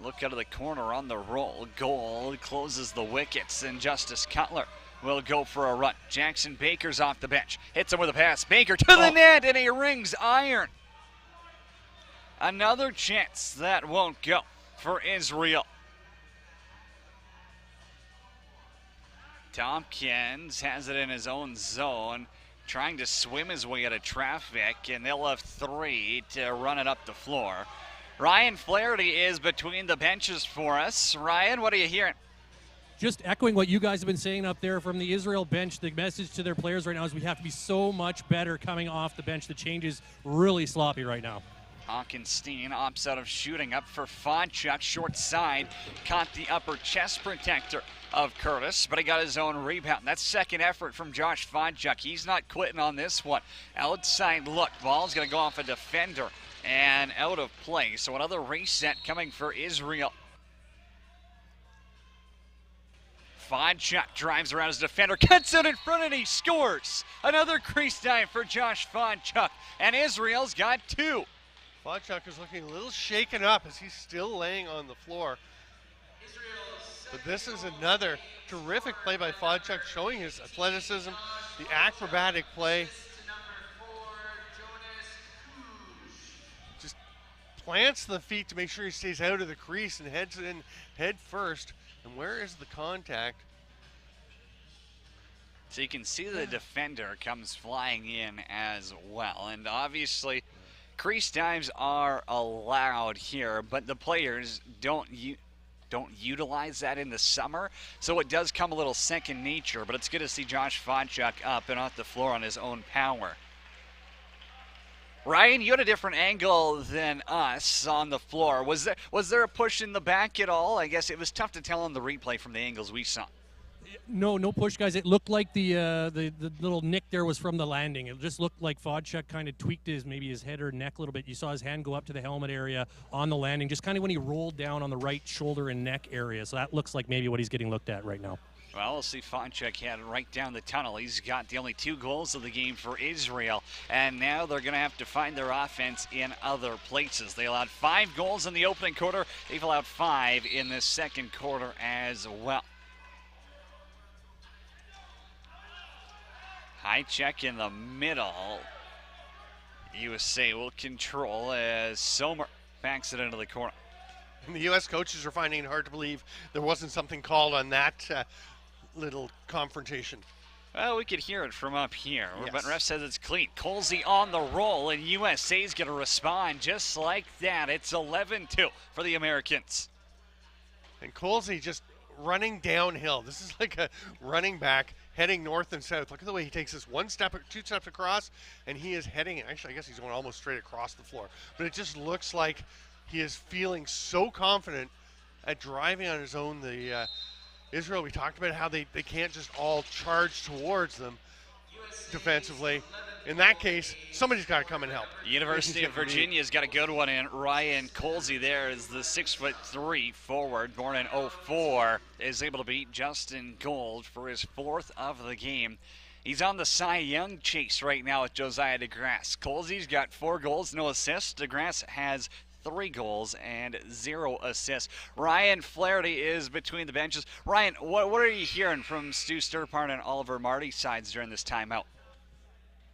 Look out of the corner on the roll. Goal closes the wickets, and Justice Cutler will go for a run. Jackson Baker's off the bench. Hits him with a pass. Baker to the net, and he rings iron. Another chance that won't go for Israel. Tompkins has it in his own zone, trying to swim his way out of traffic, and they'll have 3 to run it up the floor. Ryan Flaherty is between the benches for us. Ryan, what are you hearing? Just echoing what you guys have been saying up there from the Israel bench, the message to their players right now is we have to be so much better coming off the bench. The change is really sloppy right now. Hawkinstein opts out of shooting, up for Fodchuk, short side, caught the upper chest protector of Curtis, but he got his own rebound. That's second effort from Josh Fodchuk. He's not quitting on this one. Outside look, ball's gonna go off a defender and out of play. So another reset coming for Israel. Fodchuk drives around his defender, cuts out in front, and he scores. Another crease dive for Josh Fodchuk, and Israel's got 2. Fodchuk is looking a little shaken up as he's still laying on the floor. But this is another terrific play by Fodchuk, showing his athleticism, the acrobatic play. Just plants the feet to make sure he stays out of the crease and heads in head first. And where is the contact? So you can see the defender comes flying in as well. And obviously, crease dives are allowed here, but the players don't utilize that in the summer, so it does come a little second nature, but it's good to see Josh Fodchuk up and off the floor on his own power. Ryan, you had a different angle than us on the floor. Was there a push in the back at all? I guess it was tough to tell on the replay from the angles we saw. No push, guys. It looked like the little nick there was from the landing. It just looked like Fodchuk kind of tweaked maybe his head or neck a little bit. You saw his hand go up to the helmet area on the landing, just kind of when he rolled down on the right shoulder and neck area. So that looks like maybe what he's getting looked at right now. Well, we'll see. Fodchuk had right down the tunnel. He's got the only 2 goals of the game for Israel, and now they're going to have to find their offense in other places. They allowed 5 goals in the opening quarter. They've allowed 5 in the second quarter as well. High check in the middle. USA will control as Sommer backs it into the corner. And the U.S. coaches are finding it hard to believe there wasn't something called on that little confrontation. Well, we could hear it from up here, yes. But ref says it's clean. Colsey on the roll, and USA's going to respond just like that. It's 11-2 for the Americans. And Colsey just running downhill. This is like a running back heading north and south. Look at the way he takes this 1 step, 2 steps across, and he is heading, actually I guess he's going almost straight across the floor. But it just looks like he is feeling so confident at driving on his own. The Israel, we talked about how they can't just all charge towards them defensively. In that case, somebody's got to come and help. University of Virginia's got a good one in. Ryan Colsey there is the 6'3" forward, born in 04, is able to beat Justin Gold for his 4th of the game. He's on the Cy Young chase right now with Josiah DeGrasse. Colsey's got 4 goals, no assists. DeGrasse has 3 goals and 0 assists. Ryan Flaherty is between the benches. Ryan, what are you hearing from Stu Sturpart and Oliver Marty's sides during this timeout?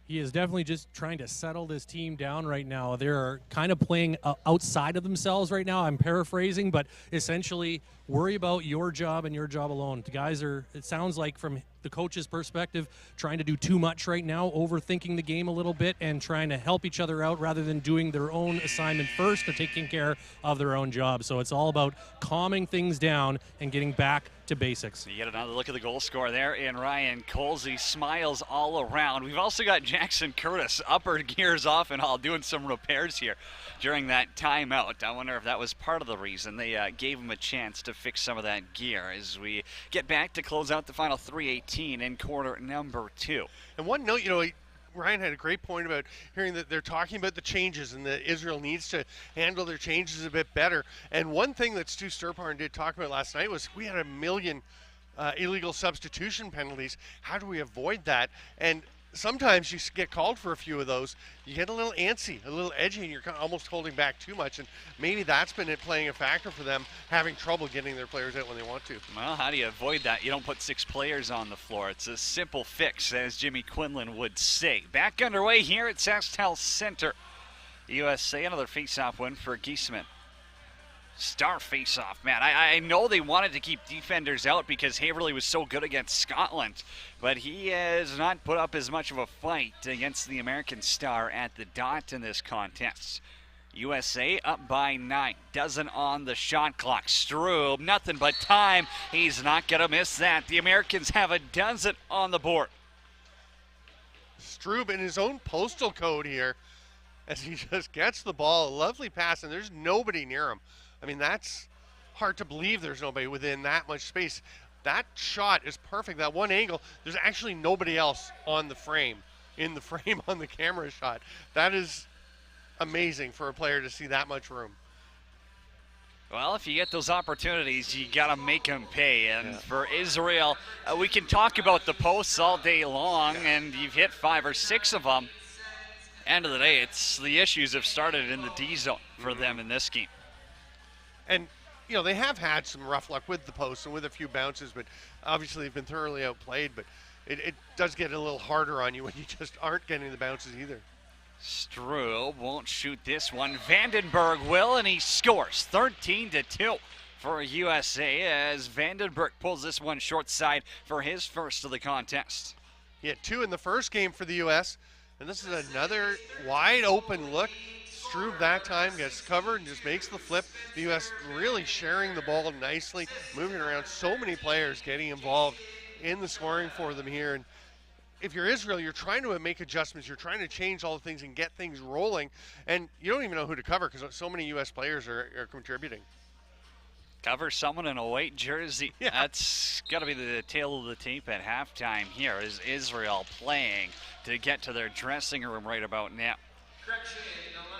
He is definitely just trying to settle this team down right now. They're kind of playing outside of themselves right now. I'm paraphrasing, but essentially worry about your job and your job alone. The guys are, it sounds like from the coach's perspective, trying to do too much right now, overthinking the game a little bit and trying to help each other out rather than doing their own assignment first or taking care of their own job. So it's all about calming things down and getting back to basics. You get another look at the goal scorer there in Ryan Colsey. Smiles all around. We've also got Jackson Curtis, upper gears off and all, doing some repairs here during that timeout. I wonder if that was part of the reason they gave him a chance to fix some of that gear as we get back to close out the final 3:18 in quarter number 2. And one note, Ryan had a great point about hearing that they're talking about the changes and that Israel needs to handle their changes a bit better. And one thing that Stu Sturparn did talk about last night was we had 1 million illegal substitution penalties. How do we avoid that? And sometimes you get called for a few of those. You get a little antsy, a little edgy, and you're almost holding back too much. And maybe that's been it playing a factor for them, having trouble getting their players out when they want to. Well, how do you avoid that? You don't put 6 players on the floor. It's a simple fix, as Jimmy Quinlan would say. Back underway here at SaskTel Center. USA, another face-off win for Giesman. Star face-off, man. I know they wanted to keep defenders out because Haverly was so good against Scotland, but he has not put up as much of a fight against the American star at the dot in this contest. USA up by 9. Dozen on the shot clock. Strube, nothing but time. He's not going to miss that. The Americans have a dozen on the board. Strube in his own postal code here as he just gets the ball. A lovely pass, and there's nobody near him. I mean, that's hard to believe there's nobody within that much space. That shot is perfect. That one angle, there's actually nobody else on the frame, in the frame on the camera shot. That is amazing for a player to see that much room. Well, if you get those opportunities, you got to make them pay. And for Israel, we can talk about the posts all day long, and you've hit 5 or 6 of them. End of the day, it's the issues have started in the D zone for them in this game. And, they have had some rough luck with the posts and with a few bounces, but obviously they've been thoroughly outplayed. But it does get a little harder on you when you just aren't getting the bounces either. Strube won't shoot this one. Vandenberg will, and he scores 13-2 for USA as Vandenberg pulls this one short side for his first of the contest. He had 2 in the first game for the U.S., and this is another wide open look. Strube that time gets covered and just makes the flip. The U.S. really sharing the ball nicely, moving around. So many players getting involved in the scoring for them here. And if you're Israel, you're trying to make adjustments. You're trying to change all the things and get things rolling. And you don't even know who to cover because so many U.S. players are contributing. Cover someone in a white jersey. Yeah. That's got to be the tail of the tape at halftime here is Israel playing to get to their dressing room right about now.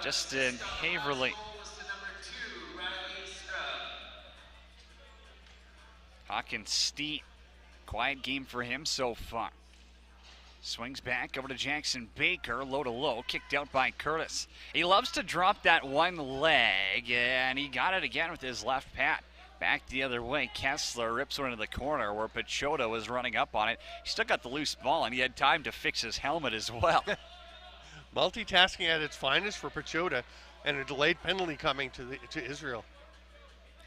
Justin Haverly. Hawkins Steen. Quiet game for him so far. Swings back over to Jackson Baker, low to low, kicked out by Curtis. He loves to drop that one leg, and he got it again with his left pad. Back the other way, Kessler rips one into the corner where Pachota was running up on it. He still got the loose ball, and he had time to fix his helmet as well. Multitasking at its finest for Pachota, and a delayed penalty coming to Israel.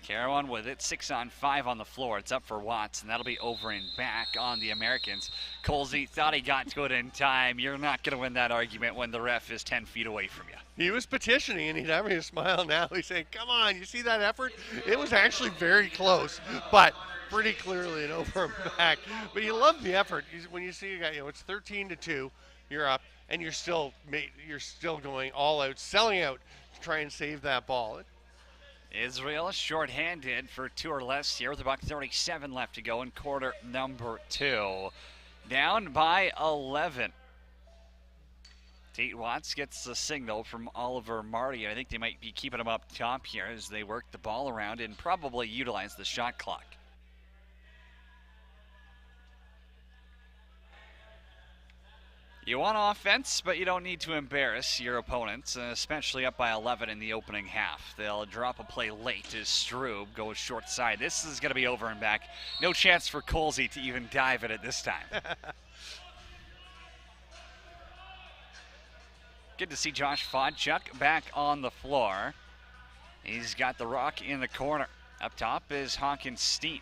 Carawan with it, 6-on-5 on the floor. It's up for Watts, and that'll be over and back on the Americans. Colsey thought he got to it in time. You're not going to win that argument when the ref is 10 feet away from you. He was petitioning, and he's having a smile now. He's saying, come on, you see that effort? It was actually very close, but pretty clearly an over and back. But you love the effort. When you see a guy, it's 13-2, you're up, and you're still going all out, selling out to try and save that ball. Israel short-handed for 2 or less here with about 37 left to go in quarter number 2. Down by 11. Tate Watts gets the signal from Oliver Marty. I think they might be keeping him up top here as they work the ball around and probably utilize the shot clock. You want offense, but you don't need to embarrass your opponents, especially up by 11 in the opening half. They'll drop a play late as Strube goes short side. This is going to be over and back. No chance for Colsey to even dive at it this time. Good to see Josh Fodchuk back on the floor. He's got the rock in the corner. Up top is Hawkins Steen.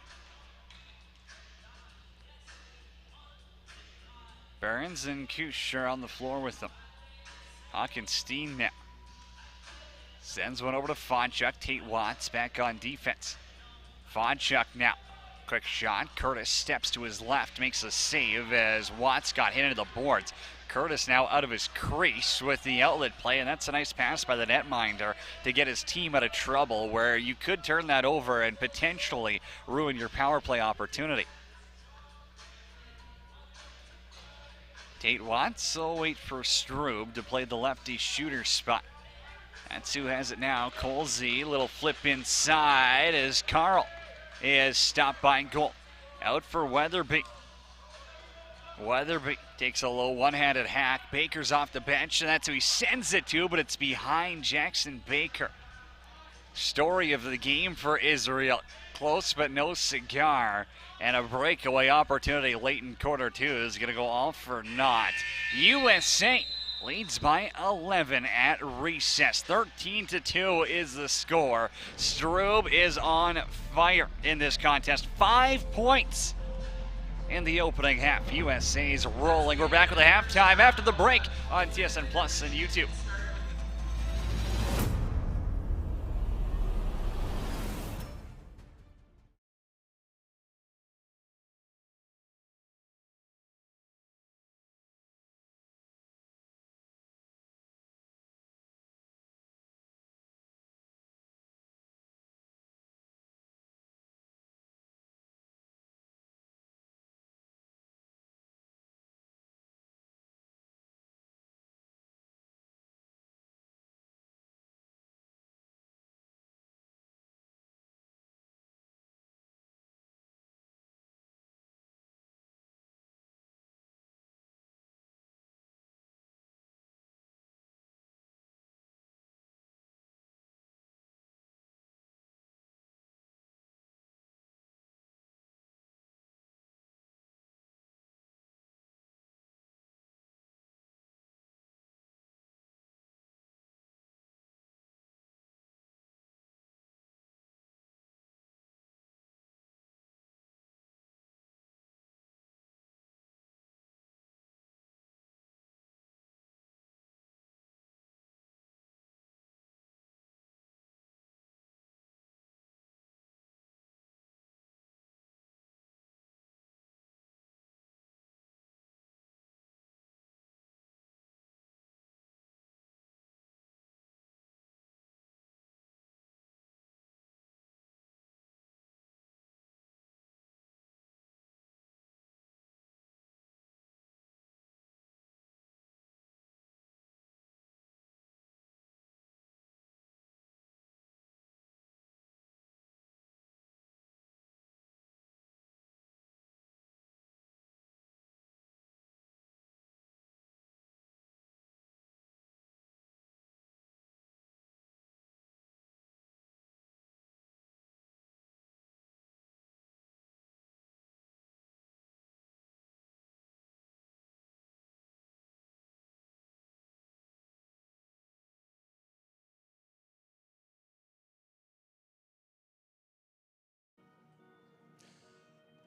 Barons and Kush are on the floor with them. Hawkins Steen now. Sends one over to Fodchuk. Tate Watts back on defense. Fodchuk now. quick shot. Curtis steps to his left, makes a save as Watts got hit into the boards. Curtis now out of his crease with the outlet play, and that's a nice pass by the netminder to get his team out of trouble where you could turn that over and potentially ruin your power play opportunity. Tate Watts will wait for Strube to play the lefty shooter spot. That's who has it now. Cole Z, little flip inside as Carl is stopped by goal. Out for Weatherby. Weatherby takes a low one-handed hack. Baker's off the bench, and that's who he sends it to, but it's behind Jackson Baker. Story of the game for Israel. Close but no cigar. And a breakaway opportunity late in quarter two is going to go all for naught. USA leads by 11 at recess. 13-2 is the score. Strube is on fire in this contest. 5 points in the opening half. USA's rolling. We're back with a halftime after the break on TSN Plus and YouTube.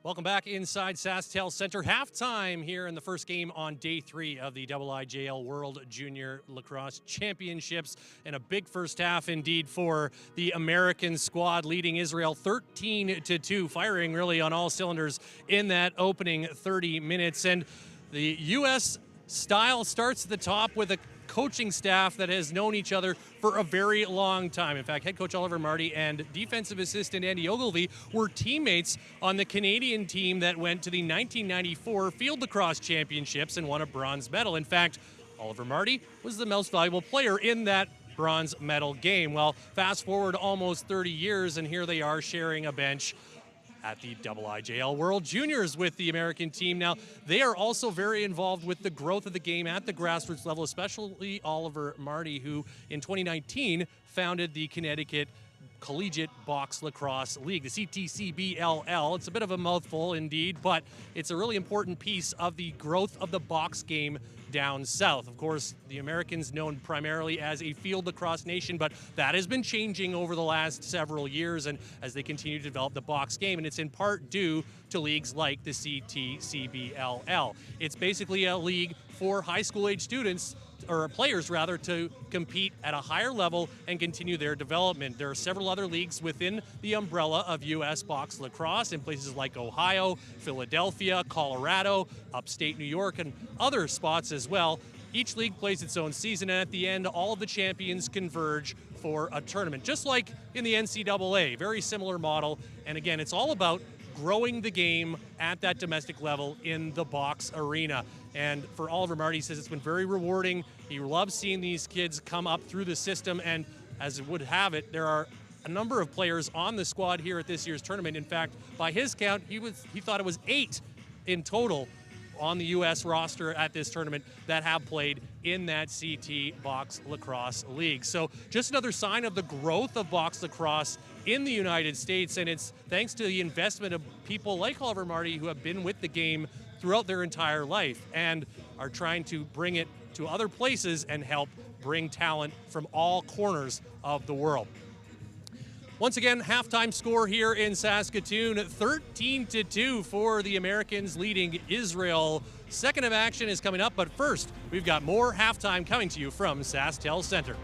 Welcome back inside SaskTel Center. Halftime here in the first game on day 3 of the IIJL World Junior Lacrosse Championships. And a big first half indeed for the American squad, leading Israel 13-2, firing really on all cylinders in that opening 30 minutes. And the U.S. style starts at the top with a coaching staff that has known each other for a very long time. In fact, head coach Oliver Marty and defensive assistant Andy Ogilvie were teammates on the Canadian team that went to the 1994 Field Lacrosse Championships and won a bronze medal. In fact, Oliver Marty was the most valuable player in that bronze medal game. Well, fast forward almost 30 years, and here they are sharing a bench at the IIJL World Juniors with the American team. Now, they are also very involved with the growth of the game at the grassroots level, especially Oliver Marty, who in 2019 founded the Connecticut Collegiate Box Lacrosse League, the CTCBLL. It's a bit of a mouthful indeed, but it's a really important piece of the growth of the box game down south. Of course, the Americans known primarily as a field lacrosse nation, but that has been changing over the last several years and as they continue to develop the box game, and it's in part due to leagues like the CTCBLL. It's basically a league for high school age students or players rather, to compete at a higher level and continue their development. There are several other leagues within the umbrella of U.S. Box Lacrosse in places like Ohio, Philadelphia, Colorado, upstate New York, and other spots as well. Each league plays its own season, and at the end, all of the champions converge for a tournament, just like in the NCAA. Very similar model, and again, it's all about growing the game at that domestic level in the box arena. And for Oliver Marty, he says it's been very rewarding. He loves seeing these kids come up through the system, and as it would have it, there are a number of players on the squad here at this year's tournament. In fact, by his count, he thought it was 8 in total on the U.S. roster at this tournament that have played in that CT Box Lacrosse League. So just another sign of the growth of box lacrosse in the United States, and it's thanks to the investment of people like Oliver Marty who have been with the game throughout their entire life and are trying to bring it to other places and help bring talent from all corners of the world. Once again, halftime score here in Saskatoon, 13-2 for the Americans leading Israel. Second of action is coming up, but first, we've got more halftime coming to you from SaskTel Center.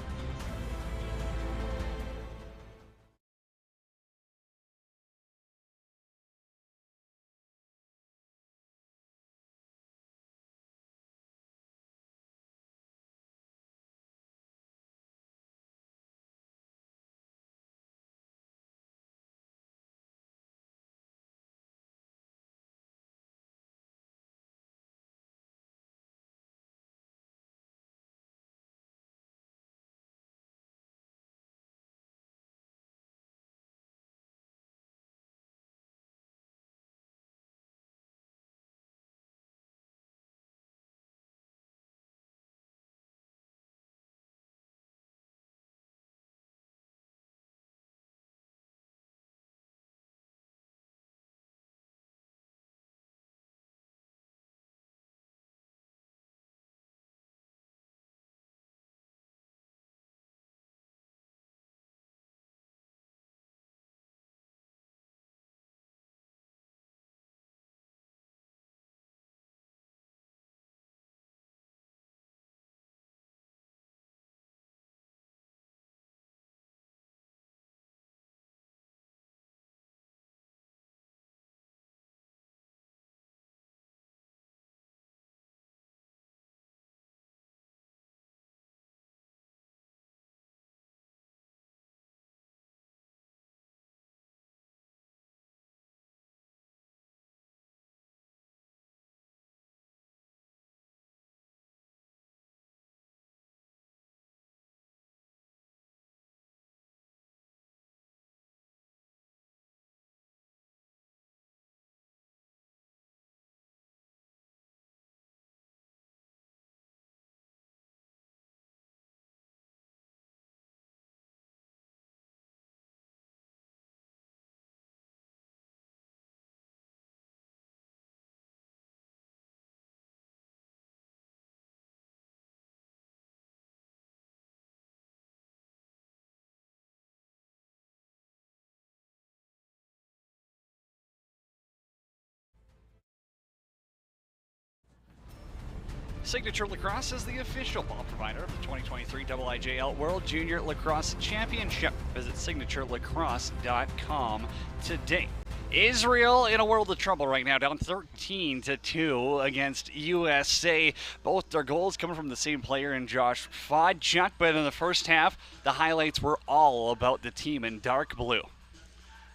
Signature Lacrosse is the official ball provider of the 2023 IIJL World Junior Lacrosse Championship. Visit signaturelacrosse.com today. Israel in a world of trouble right now, down 13-2 against USA. Both their goals coming from the same player in Josh Fodchuk, but in the first half, the highlights were all about the team in dark blue.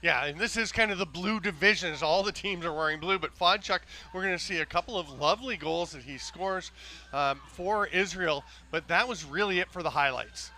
Yeah, and this is kind of the blue division, as all the teams are wearing blue. But Fodchuk, we're going to see a couple of lovely goals that he scores for Israel. But that was really it for the highlights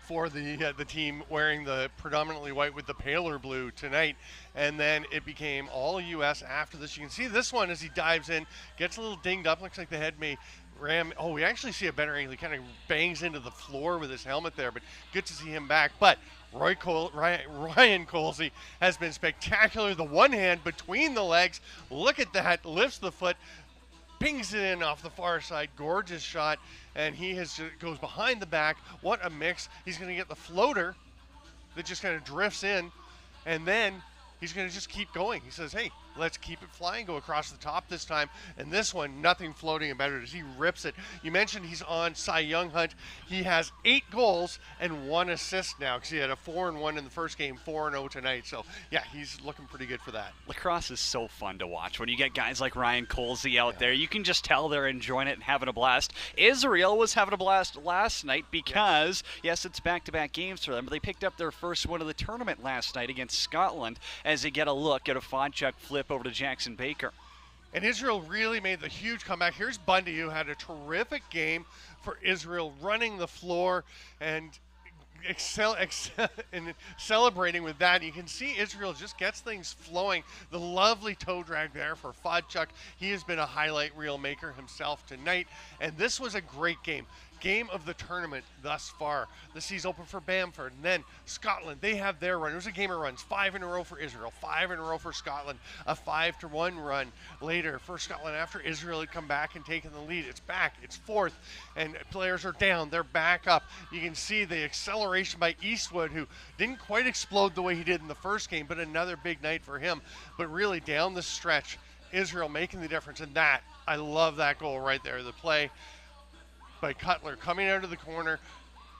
for the team wearing the predominantly white with the paler blue tonight. And then it became all U.S. after this. You can see this one as he dives in, gets a little dinged up. Looks like the head may ram. Oh, we actually see a better angle. He kind of bangs into the floor with his helmet there, but good to see him back. But Ryan Colsey has been spectacular. The one hand between the legs. Look at that. Lifts the foot. Pings it in off the far side. Gorgeous shot. And he goes behind the back. What a mix. He's going to get the floater that just kind of drifts in. And then he's going to just keep going. He says, hey, let's keep it flying, go across the top this time. And this one, nothing floating about it as he rips it. You mentioned he's on Cy Young hunt. He has 8 goals and 1 assist now because he had a 4-1 in the first game, 4-0 tonight. So, yeah, he's looking pretty good for that. Lacrosse is so fun to watch. When you get guys like Ryan Colsey out there, you can just tell they're enjoying it and having a blast. Israel was having a blast last night because, yes, it's back-to-back games for them, but they picked up their first win of the tournament last night against Scotland as they get a look at a Fodchuk flip over to Jackson Baker. And Israel really made the huge comeback. Here's Bundy, who had a terrific game for Israel, running the floor and and celebrating with that. You can see Israel just gets things flowing. The lovely toe drag there for Fodchuk. He has been a highlight reel maker himself tonight. And this was a great game. Game of the tournament thus far. The sea's open for Bamford, and then Scotland, they have their run. It was a game of runs, 5 in a row for Israel, 5 in a row for Scotland, a 5-1 run later for Scotland after Israel had come back and taken the lead. It's back, it's 4th, and players are down, they're back up. You can see the acceleration by Eastwood, who didn't quite explode the way he did in the first game, but another big night for him. But really down the stretch, Israel making the difference, and that, I love that goal right there, the play by Cutler coming out of the corner,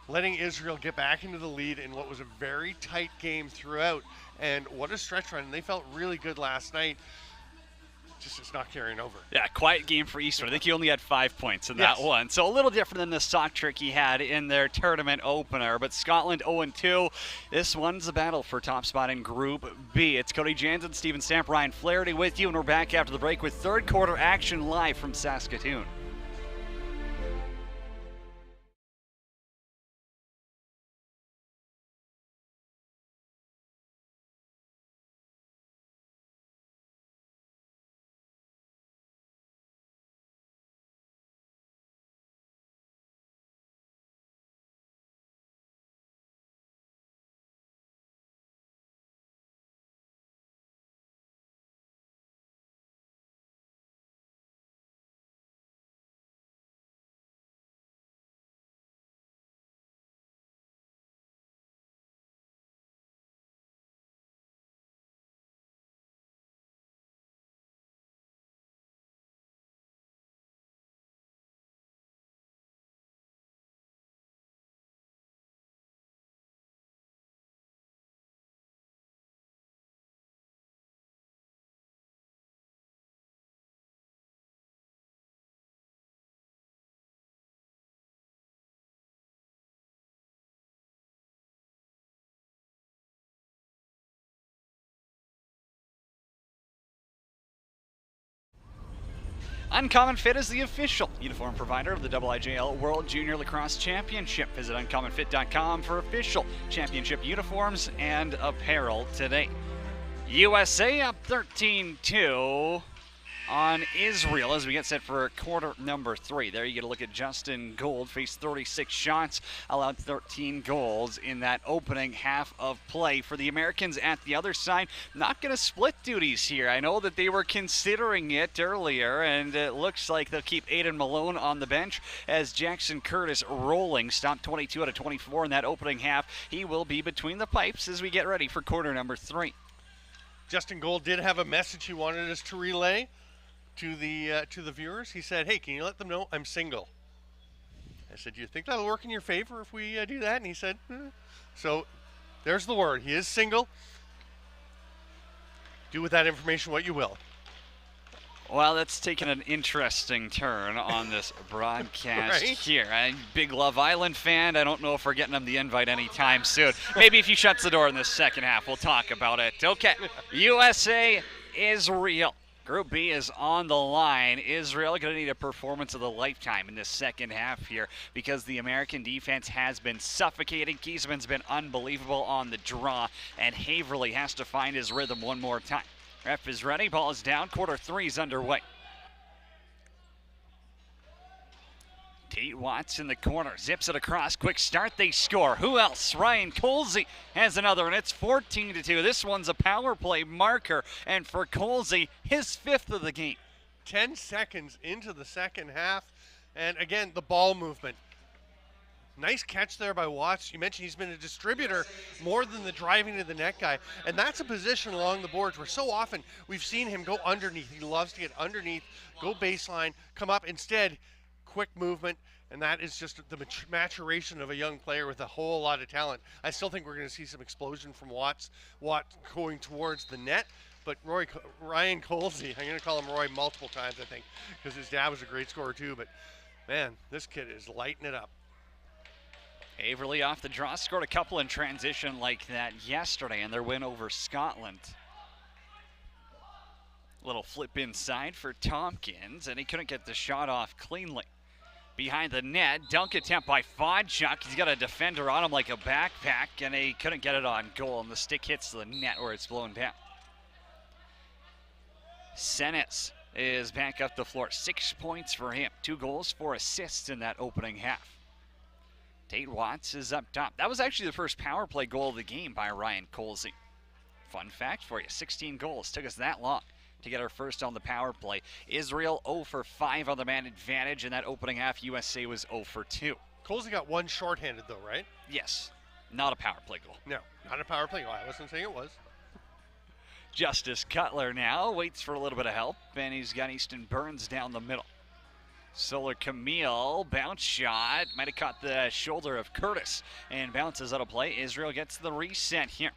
letting Israel get back into the lead in what was a very tight game throughout. And what a stretch run. And they felt really good last night. Just it's not carrying over. Yeah, quiet game for Eastwood. I think he only had 5 points in that one. So a little different than the sock trick he had in their tournament opener. But Scotland 0-2. This one's a battle for top spot in Group B. It's Cody Jansen, Steven Stamp, Ryan Flaherty with you. And we're back after the break with third quarter action live from Saskatoon. Uncommon Fit is the official uniform provider of the IIJL World Junior Lacrosse Championship. Visit uncommonfit.com for official championship uniforms and apparel today. USA up 13-2 on Israel as we get set for quarter number 3. There you get a look at Justin Gould, faced 36 shots, allowed 13 goals in that opening half of play. For the Americans at the other side, not going to split duties here. I know that they were considering it earlier, and it looks like they'll keep Aiden Malone on the bench as Jackson Curtis rolling, stopped 22 out of 24 in that opening half. He will be between the pipes as we get ready for quarter number 3. Justin Gould did have a message he wanted us to relay to the viewers. He said, "Hey, can you let them know I'm single?" I said, "Do you think that'll work in your favor if we do that?" And he said, So there's the word. He is single. Do with that information what you will. Well, that's taken an interesting turn on this broadcast here. I'm a big Love Island fan. I don't know if we're getting him the invite anytime soon. Maybe if he shuts the door in the second half, we'll talk about it. Okay, USA, Israel. Group B is on the line. Israel going to need a performance of the lifetime in this second half here because the American defense has been suffocating. Kiesman's been unbelievable on the draw, and Haverly has to find his rhythm one more time. Ref is ready. Ball is down. Quarter 3 is underway. Tate Watts in the corner, zips it across, quick start, they score. Who else? Ryan Colsey has another, and it's 14-2. This one's a power play marker, and for Colsey, his 5th of the game. 10 seconds into the second half, and again, the ball movement. Nice catch there by Watts. You mentioned he's been a distributor more than the driving to the net guy. And that's a position along the boards where so often we've seen him go underneath. He loves to get underneath, go baseline, come up. Instead, quick movement. And that is just the maturation of a young player with a whole lot of talent. I still think we're going to see some explosion from Watts going towards the net. But Ryan Colsey, I'm going to call him Roy multiple times, I think, because his dad was a great scorer too. But, man, this kid is lighting it up. Haverly off the draw, scored a couple in transition like that yesterday in their win over Scotland. Little flip inside for Tompkins, and he couldn't get the shot off cleanly. Behind the net, dunk attempt by Fodchuk. He's got a defender on him like a backpack, and he couldn't get it on goal, and the stick hits the net where it's blown down. Senes is back up the floor. 6 points for him. 2 goals, 4 assists in that opening half. Tate Watts is up top. That was actually the first power play goal of the game by Ryan Colsey. Fun fact for you, 16 goals. Took us that long to get our first on the power play. Israel 0 for 5 on the man advantage. In that opening half, USA was 0 for 2. Colsey got one shorthanded though, right? Yes, not a power play goal. No, not a power play goal. I wasn't saying it was. Justice Cutler now waits for a little bit of help, and he's got Easton Burns down the middle. Solar Camille, bounce shot, might have caught the shoulder of Curtis and bounces out of play. Israel gets the reset here.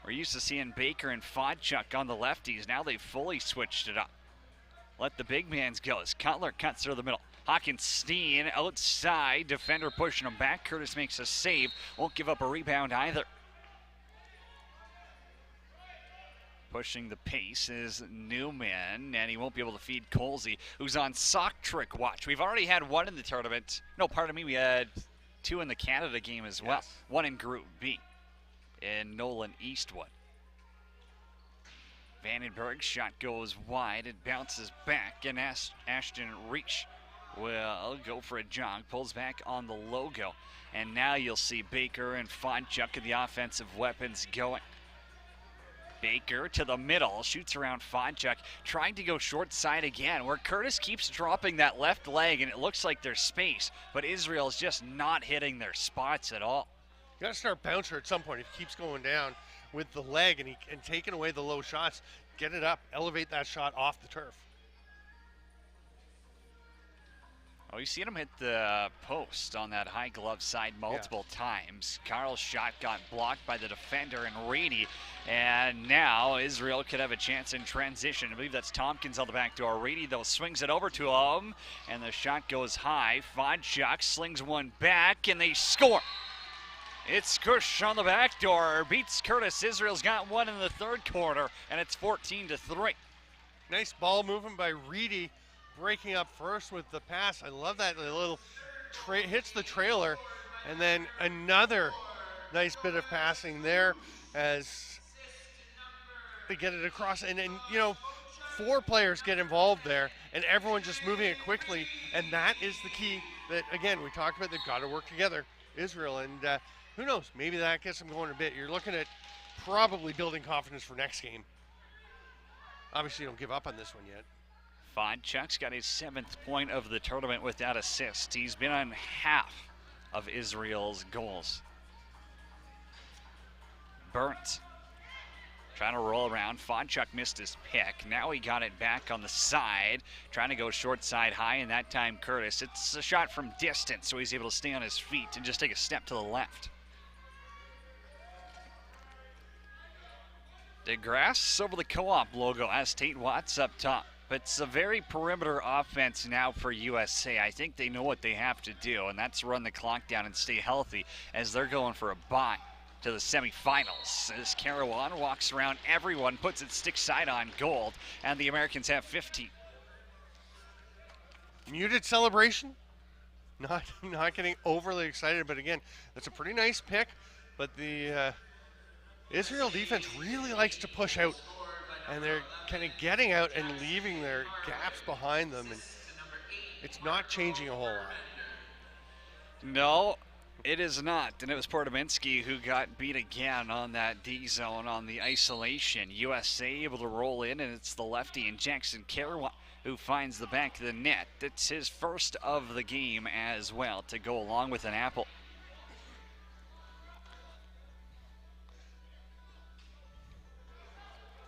We're used to seeing Baker and Fodchuk on the lefties. Now they've fully switched it up. Let the big mans go as Cutler cuts through the middle. Hockenstein outside, defender pushing him back. Curtis makes a save, won't give up a rebound either. Pushing the pace is Newman, and he won't be able to feed Colsey, who's on sock trick watch. We've already had one in the tournament. No, pardon me, we had 2 in the Canada game as well. Yes. 1 in Group B in Nolan Eastwood. Vandenberg's shot goes wide. It bounces back, and Ashton Reach will go for a jog. Pulls back on the logo, and now you'll see Baker and Fodchuk and the offensive weapons going. Baker to the middle, shoots around Fodchuk, trying to go short side again, where Curtis keeps dropping that left leg, and it looks like there's space, but Israel's just not hitting their spots at all. You got to start Bouncer at some point. If he keeps going down with the leg and taking away the low shots, get it up, elevate that shot off the turf. Oh, you've seen him hit the post on that high glove side multiple times. Carl's shot got blocked by the defender and Reedy, and now Israel could have a chance in transition. I believe that's Tompkins on the back door. Reedy, though, swings it over to him, and the shot goes high. Fodchuk slings one back, and they score. It's Kush on the back door, beats Curtis. Israel's got one in the third quarter, and it's 14-3. Nice ball movement by Reedy, breaking up first with the pass. I love that little hits the trailer, and then another nice bit of passing there as they get it across. And you know, 4 players get involved there, and everyone just moving it quickly, and that is the key that, again, we talked about. They've got to work together, Israel, and who knows, maybe that gets them going a bit. You're looking at probably building confidence for next game. Obviously, don't give up on this one yet. Fodchuk's got his 7th point of the tournament with that assist. He's been on half of Israel's goals. Burns trying to roll around. Fodchuk missed his pick. Now he got it back on the side, trying to go short side high, and that time Curtis. It's a shot from distance, so he's able to stay on his feet and just take a step to the left. DeGrasse over the Co-op logo as Tate Watts up top. But it's a very perimeter offense now for USA. I think they know what they have to do, and that's run the clock down and stay healthy as they're going for a bye to the semifinals. As Carawan walks around everyone, puts it stick side on gold, and the Americans have 15. Muted celebration. Not getting overly excited, but again, that's a pretty nice pick. But the Israel defense really likes to push out, and they're kind of getting out and leaving their gaps behind them, and it's not changing a whole lot. No, it is not, and it was Portominski who got beat again on that D zone on the isolation. USA able to roll in, and it's the lefty and Jackson Carawan who finds the back of the net. It's his first of the game as well to go along with an apple.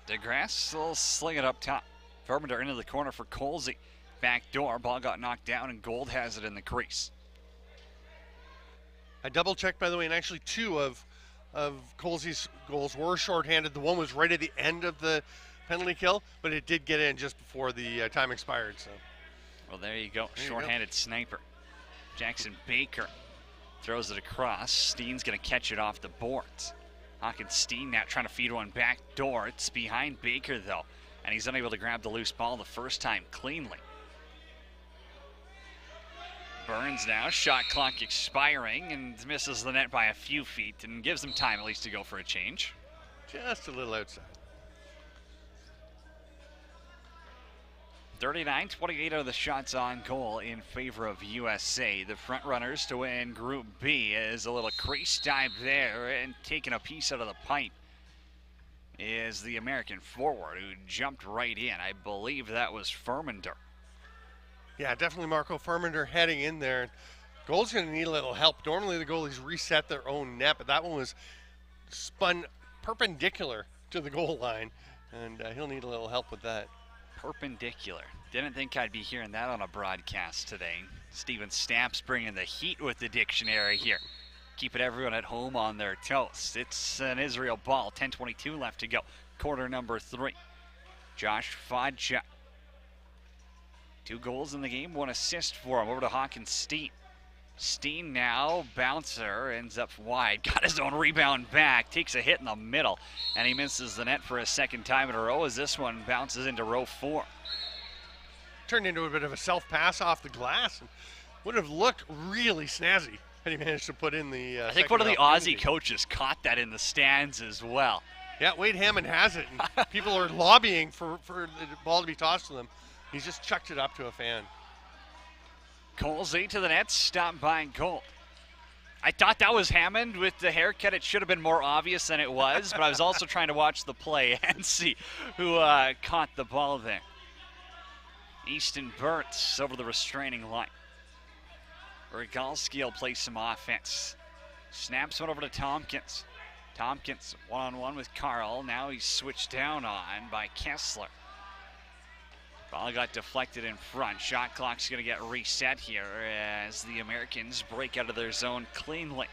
DeGrasse will sling it up top. Verminder into the corner for Colsey. Back door, ball got knocked down, and Gold has it in the crease. I double checked, by the way, and actually two of Colsey's goals were shorthanded. The one was right at the end of the penalty kill, but it did get in just before the time expired. So, well, there you go. Shorthanded sniper. Jackson Baker throws it across. Steen's going to catch it off the boards. Hawkins Steen now trying to feed one back door. It's behind Baker, though, and he's unable to grab the loose ball the first time cleanly. Burns now, shot clock expiring, and misses the net by a few feet and gives them time at least to go for a change. Just a little outside. 39-28 of the shots on goal in favor of USA. The front runners to win Group B is a little crease dive there, and taking a piece out of the pipe is the American forward who jumped right in. I believe that was Fermander. Yeah, definitely Marco Fermander heading in there. Goal's going to need a little help. Normally the goalies reset their own net, but that one was spun perpendicular to the goal line, and he'll need a little help with that. Perpendicular. Didn't think I'd be hearing that on a broadcast today. Steven Stamps bringing the heat with the dictionary here. Keeping everyone at home on their toes. It's an Israel ball. 10:22 left to go. Quarter number 3. Josh Fodja. 2 goals in the game, 1 assist for him. Over to Hawkins Steen. Steen now, bouncer, ends up wide. Got his own rebound back, takes a hit in the middle, and he misses the net for a second time in a row as this one bounces into row 4. Turned into a bit of a self-pass off the glass, and would have looked really snazzy had he managed to put in the I think one of the Aussie coaches caught that in the stands as well. Yeah, Wade Hammond has it, and people are lobbying for the ball to be tossed to them. He's just chucked it up to a fan. Colsey to the net, stopped by Gold. I thought that was Hammond with the haircut. It should have been more obvious than it was, but I was also trying to watch the play and see who caught the ball there. Easton Burtz over the restraining line. Regalski will play some offense. Snaps one over to Tompkins. Tompkins one-on-one with Carl. Now he's switched down on by Kessler. Ball got deflected in front. Shot clock's going to get reset here as the Americans break out of their zone cleanly.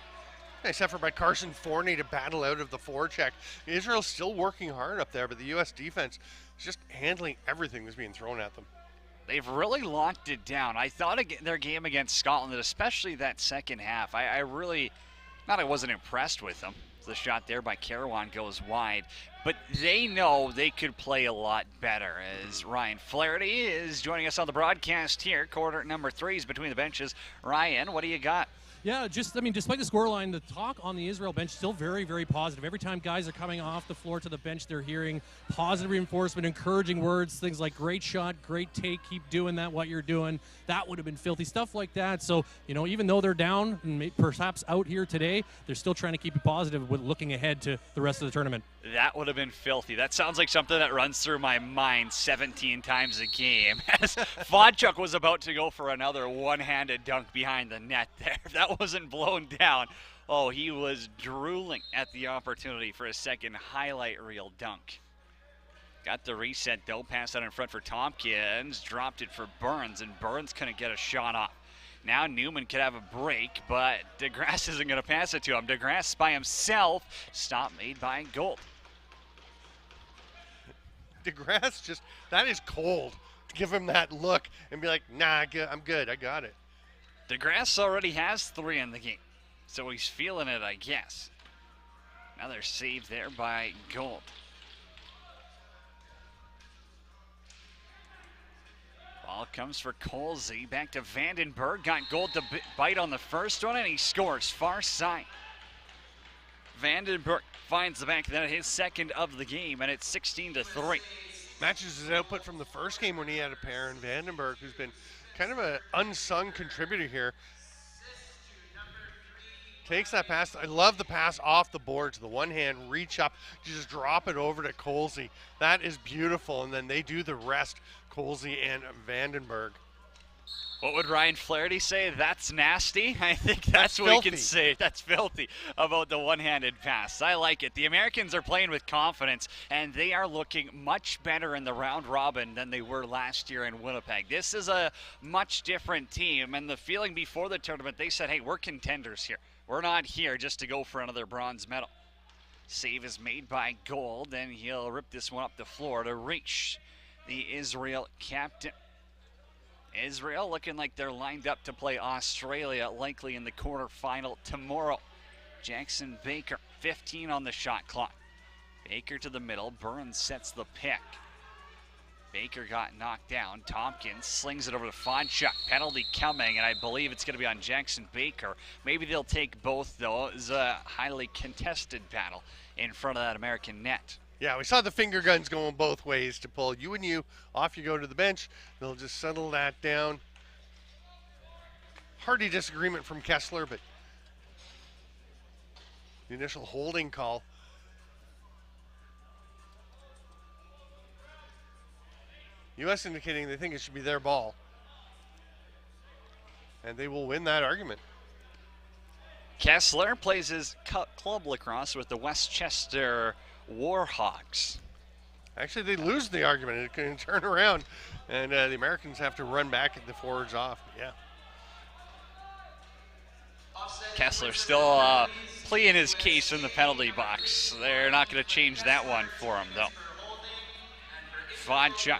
Nice effort by Carson Forney to battle out of the forecheck. Israel's still working hard up there, but the U.S. defense is just handling everything that's being thrown at them. They've really locked it down. I thought their game against Scotland, especially that second half, I really, not I wasn't impressed with them. The shot there by Carawan goes wide, but they know they could play a lot better as Ryan Flaherty is joining us on the broadcast here. Quarter number 3 is between the benches. Ryan, what do you got? Yeah, despite the scoreline, the talk on the Israel bench still very, very positive. Every time guys are coming off the floor to the bench, they're hearing positive reinforcement, encouraging words, things like great shot, great take, keep doing that, what you're doing. That would have been filthy, stuff like that. So, even though they're down and perhaps out here today, they're still trying to keep it positive with looking ahead to the rest of the tournament. That would have been filthy. That sounds like something that runs through my mind 17 times a game. As Vodchuk was about to go for another one-handed dunk behind the net there. If that wasn't blown down, oh, he was drooling at the opportunity for a second highlight reel dunk. Got the reset, though. Pass out in front for Tompkins. Dropped it for Burns, and Burns couldn't get a shot off. Now Newman could have a break, but DeGrasse isn't going to pass it to him. DeGrasse by himself. Stop made by Gold. DeGrasse that is cold to give him that look and be like, nah, I'm good, I got it. DeGrasse already has 3 in the game, so he's feeling it, I guess. Another save there by Gold. Ball comes for Colsey, back to Vandenberg, got Gold to bite on the first one, and he scores far side. Vandenberg finds the back of the net, his second of the game, and it's 16-3. Matches his output from the first game when he had a pair, and Vandenberg, who's been kind of an unsung contributor here, takes that pass. I love the pass off the board to the one hand, reach up, just drop it over to Colsey. That is beautiful, and then they do the rest. Colsey and Vandenberg. What would Ryan Flaherty say? That's nasty. I think that's what filthy. we can say. That's filthy about the one-handed pass. I like it. The Americans are playing with confidence, and they are looking much better in the round robin than they were last year in Winnipeg. This is a much different team, and the feeling before the tournament, they said, hey, we're contenders here. We're not here just to go for another bronze medal. Save is made by Gold, and he'll rip this one up the floor to reach the Israel captain. Israel looking like they're lined up to play Australia, likely in the quarterfinal tomorrow. Jackson Baker, 15 on the shot clock. Baker to the middle. Burns sets the pick. Baker got knocked down. Tompkins slings it over to Fonchuk. Penalty coming, and I believe it's going to be on Jackson Baker. Maybe they'll take both, though. It's a highly contested battle in front of that American net. Yeah, we saw the finger guns going both ways to pull you and you. Off you go to the bench. They'll just settle that down. Hearty disagreement from Kessler, but the initial holding call. U.S. indicating they think it should be their ball. And they will win that argument. Kessler plays his club lacrosse with the Westchester Warhawks. Actually, they lose the argument. It can turn around, and the Americans have to run back at the forwards off. Yeah. Kessler still pleading his case in the penalty box. They're not going to change that one for him, though. Fonchuk.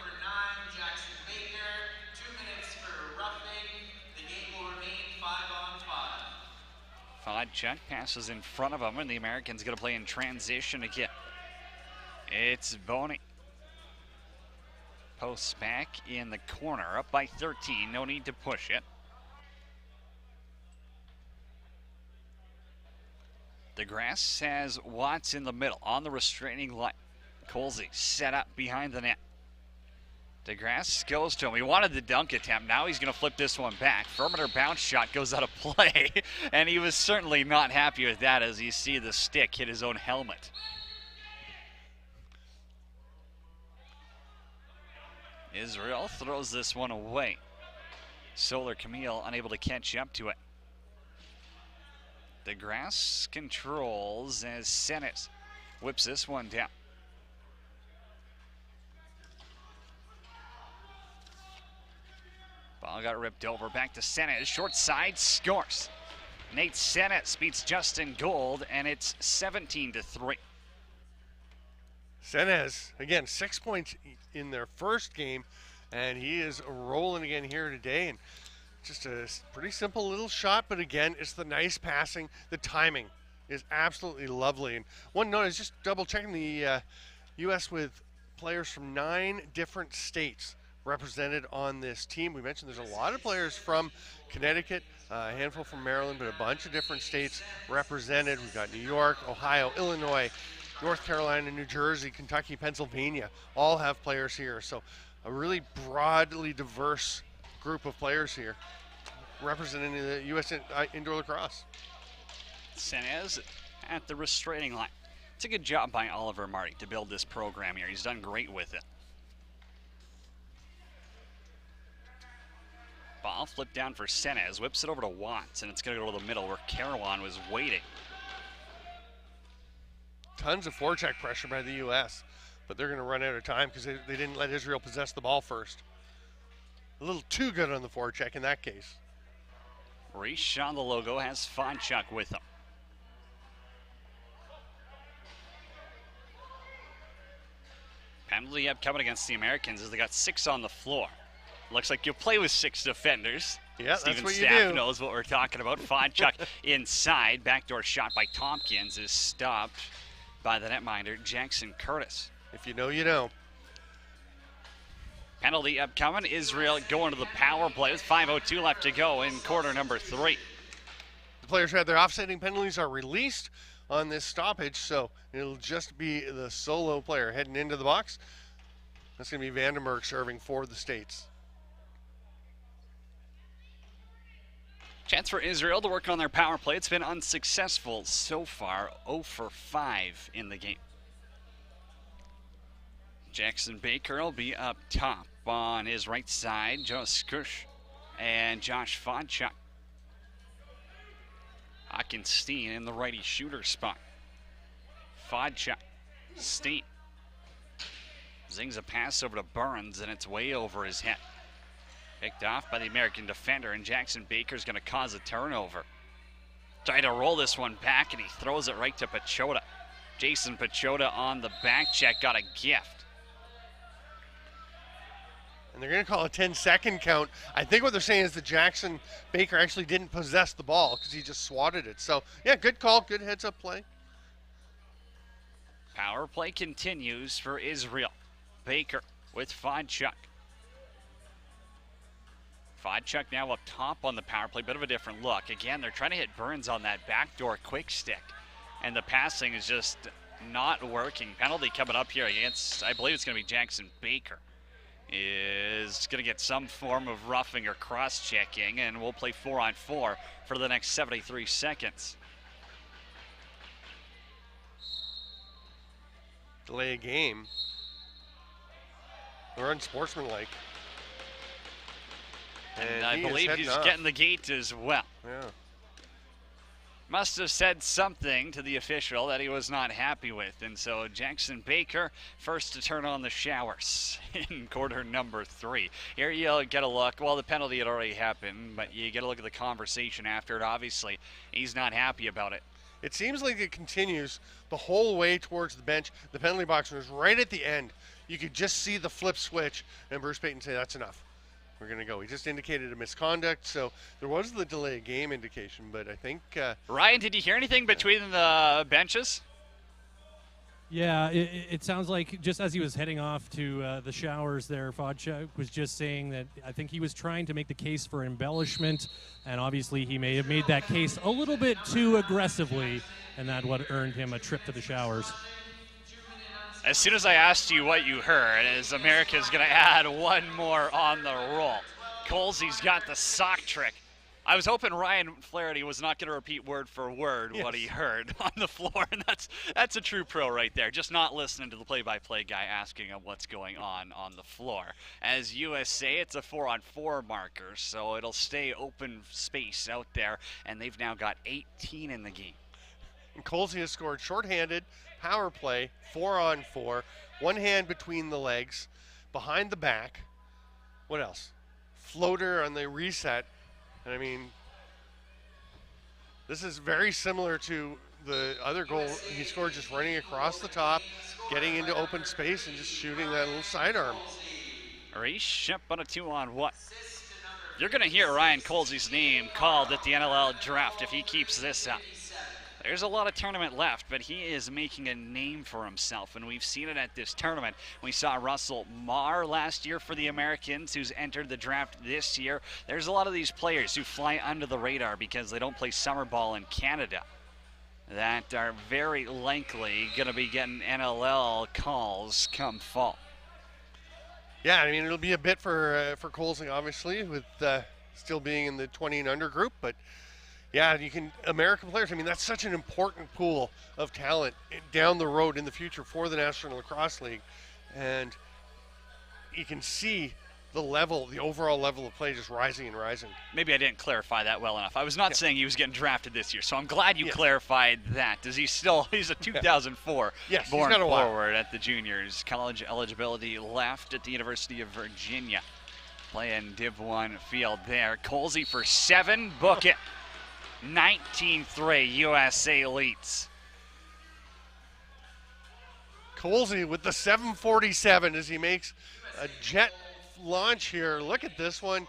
Fonchuk passes in front of him, and the Americans going to play in transition again. It's Boney. Posts back in the corner, up by 13. No need to push it. DeGrasse has Watts in the middle on the restraining line. Colsey set up behind the net. DeGrasse goes to him. He wanted the dunk attempt. Now he's going to flip this one back. Perimeter bounce shot goes out of play, and he was certainly not happy with that as you see the stick hit his own helmet. Israel throws this one away. Solar Camille unable to catch up to it. DeGrasse controls as Senes whips this one down. Ball got ripped over. Back to Senes. Short side, scores. Nate Senes beats Justin Gold, and it's 17-3. Senes, again, 6 points in their first game, and he is rolling again here today. And just a pretty simple little shot, but again, it's the nice passing. The timing is absolutely lovely. And one note is just double checking the U.S. with players from 9 different states represented on this team. We mentioned there's a lot of players from Connecticut, a handful from Maryland, but a bunch of different states represented. We've got New York, Ohio, Illinois, North Carolina, New Jersey, Kentucky, Pennsylvania, all have players here. So a really broadly diverse group of players here representing the U.S. indoor lacrosse. Senes at the restraining line. It's a good job by Oliver Marty to build this program here. He's done great with it. Ball flipped down for Senes, whips it over to Watts, and it's going to go to the middle where Carawan was waiting. Tons of forecheck pressure by the U.S., but they're going to run out of time because they didn't let Israel possess the ball first. A little too good on the forecheck in that case. Reach on the logo has Fonchuk with him. Penalty upcoming against the Americans as they got 6 on the floor. Looks like you'll play with 6 defenders. Yeah, Steven that's what you Staff do. knows what we're talking about. Fonchuk inside. Backdoor shot by Tompkins is stopped by the netminder, Jackson Curtis. If you know, you know. Penalty upcoming. Israel going to the power play with 5:02 left to go in quarter number 3. The players who had their offsetting penalties are released on this stoppage, so it'll just be the solo player heading into the box. That's going to be Vandenberg serving for the States. Chance for Israel to work on their power play. It's been unsuccessful so far, 0 for 5 in the game. Jackson Baker will be up top on his right side. Joe Skush and Josh Fodchuk. Hockenstein in the righty shooter spot. Fodchuk, Steen. Zings a pass over to Burns, and it's way over his head. Picked off by the American defender, and Jackson Baker's going to cause a turnover. Trying to roll this one back, and he throws it right to Pachota. Jason Pachota on the back check, got a gift. And they're going to call a 10-second count. I think what they're saying is that Jackson Baker actually didn't possess the ball because he just swatted it. So, yeah, good call, good heads-up play. Power play continues for Israel. Baker with Fodchuk. Fodchuk now up top on the power play. Bit of a different look. Again, they're trying to hit Burns on that backdoor quick stick. And the passing is just not working. Penalty coming up here against, I believe it's going to be Jackson Baker. Is going to get some form of roughing or cross-checking, and we'll play 4-on-4 for the next 73 seconds. Delay a game. They're unsportsmanlike. And I believe he's getting the gate as well. Yeah. Must have said something to the official that he was not happy with. And so Jackson Baker first to turn on the showers in quarter number 3. Here you'll get a look. Well, the penalty had already happened, but you get a look at the conversation after it. Obviously, he's not happy about it. It seems like it continues the whole way towards the bench. The penalty box was right at the end. You could just see the flip switch, and Bruce Payton say, that's enough. We're going to go. He just indicated a misconduct, so there was the delay game indication, but I think... Ryan, did you hear anything between the benches? Yeah, it sounds like just as he was heading off to the showers there, Fodchuk was just saying that I think he was trying to make the case for embellishment, and obviously he may have made that case a little bit too aggressively, and that what earned him a trip to the showers. As soon as I asked you what you heard, as America's going to add one more on the roll. Colsey's got the sock trick. I was hoping Ryan Flaherty was not going to repeat word for word what he heard on the floor, and that's a true pro right there, just not listening to the play-by-play guy asking him what's going on the floor. As USA, it's a 4-on-4 marker, so it'll stay open space out there, and they've now got 18 in the game. And Colsey has scored shorthanded, power play, 4-on-4, one hand between the legs, behind the back. What else? Floater on the reset. And I mean, this is very similar to the other goal he scored, just running across the top, getting into open space, and just shooting that little sidearm. Reese Ship on a 2-on-1. You're going to hear Ryan Colsey's name called at the NLL draft if he keeps this up. There's a lot of tournament left, but he is making a name for himself, and we've seen it at this tournament. We saw Russell Marr last year for the Americans, who's entered the draft this year. There's a lot of these players who fly under the radar because they don't play summer ball in Canada that are very likely going to be getting NLL calls come fall. Yeah, I mean, it'll be a bit for Colsey, obviously, with still being in the 20 and under group, but yeah, you can, American players, I mean, that's such an important pool of talent down the road in the future for the National Lacrosse League. And you can see the level, the overall level of play just rising and rising. Maybe I didn't clarify that well enough. I was not saying he was getting drafted this year, so I'm glad you clarified that. Does he still, he's a 2004 born forward at the juniors. College eligibility left at the University of Virginia. Playing Div 1 field there. Colsey for 7, book it. 19-3, USA leads. Colsey with the 747 as he makes a jet launch here. Look at this one.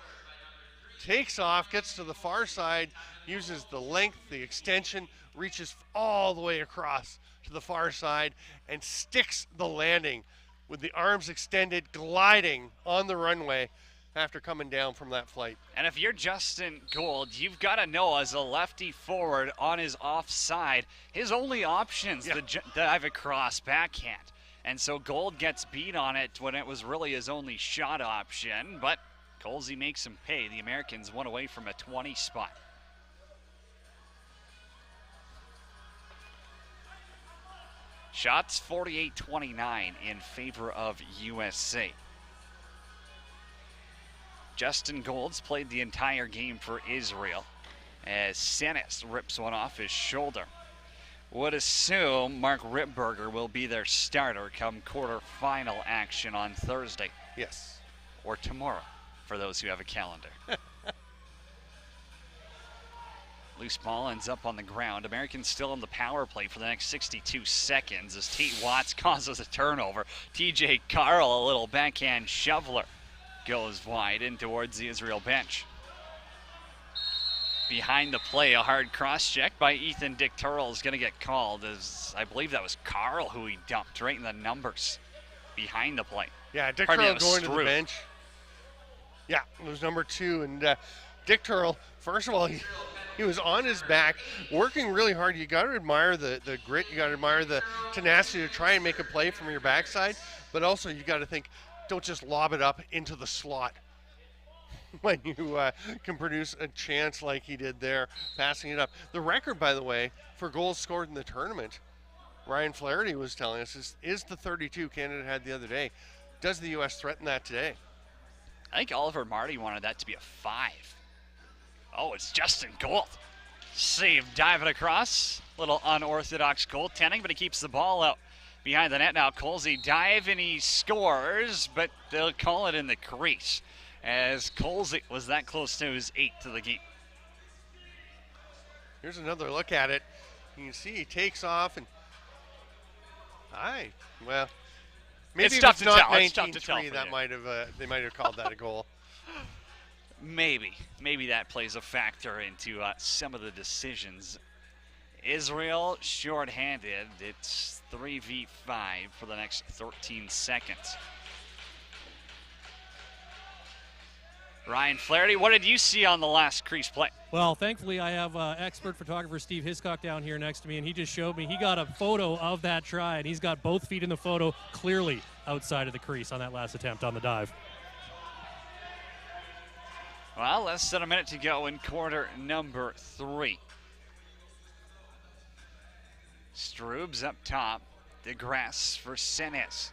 Takes off, gets to the far side, uses the length, the extension, reaches all the way across to the far side, and sticks the landing with the arms extended, gliding on the runway after coming down from that flight. And if you're Justin Gold, you've got to know as a lefty forward on his offside, his only options the dive across backhand. And so Gold gets beat on it when it was really his only shot option, but Colsey makes him pay. The Americans one away from a 20 spot. Shots 48-29 in favor of USA. Justin Golds played the entire game for Israel as Senes rips one off his shoulder. Would assume Mark Ripberger will be their starter come quarterfinal action on Thursday. Yes. Or tomorrow, for those who have a calendar. Loose ball ends up on the ground. Americans still in the power play for the next 62 seconds as Tate Watts causes a turnover. TJ Carl, a little backhand shoveler, goes wide in towards the Israel bench. Behind the play, a hard cross-check by Ethan Dick Turl is going to get called as I believe that was Carl who he dumped right in the numbers behind the play. Yeah, Dick Pardon me, Turl going to the Stroop. bench. Yeah, it was number 2. And Dick Turl, first of all, he was on his back, working really hard. You got to admire the grit. You got to admire the tenacity to try and make a play from your backside. But also, you got to think, don't just lob it up into the slot when you can produce a chance like he did there, passing it up. The record, by the way, for goals scored in the tournament, Ryan Flaherty was telling us, is the 32 Canada had the other day. Does the U.S. threaten that today? I think Oliver Marty wanted that to be a 5. Oh, it's Justin Gold. Save, diving across. Little unorthodox goaltending, but he keeps the ball out behind the net now. Colsey dive and he scores, but they'll call it in the crease as Colsey was that close to his 8th of the game. Here's another look at it. You can see he takes off and well, maybe It's if tough it's to not tell. It's tough to tell 19-3, for that you. might have they might have called that a goal. Maybe that plays a factor into some of the decisions. Israel shorthanded. It's 3v5 for the next 13 seconds. Ryan Flaherty, what did you see on the last crease play? Well, thankfully, I have expert photographer Steve Hiscock down here next to me, and he just showed me he got a photo of that try, and he's got both feet in the photo clearly outside of the crease on that last attempt on the dive. Well, less than a minute to go in quarter number 3. Stroob's up top. DeGrasse for Senes.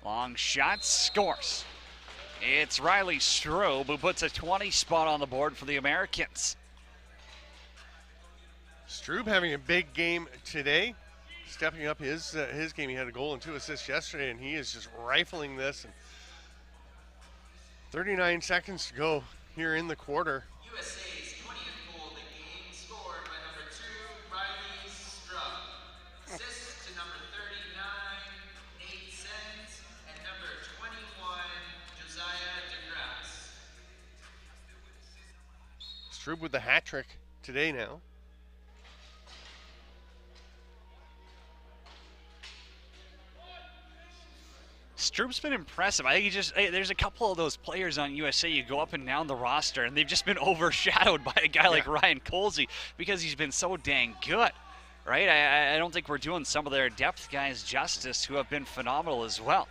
Long shot, scores. It's Riley Strobe who puts a 20 spot on the board for the Americans. Strube having a big game today, stepping up his game. He had a goal and 2 assists yesterday, and he is just rifling this. And 39 seconds to go here in the quarter. USA's 20th goal of the game scored by number 2, Riley Strub. Assist to number 39, Nate Sens, and number 21, Josiah DeGrasse. Strube with the hat trick today now. Stroop's been impressive. I think there's a couple of those players on USA, you go up and down the roster, and they've just been overshadowed by a guy like Ryan Colsey because he's been so dang good, right? I don't think we're doing some of their depth guys justice who have been phenomenal as well.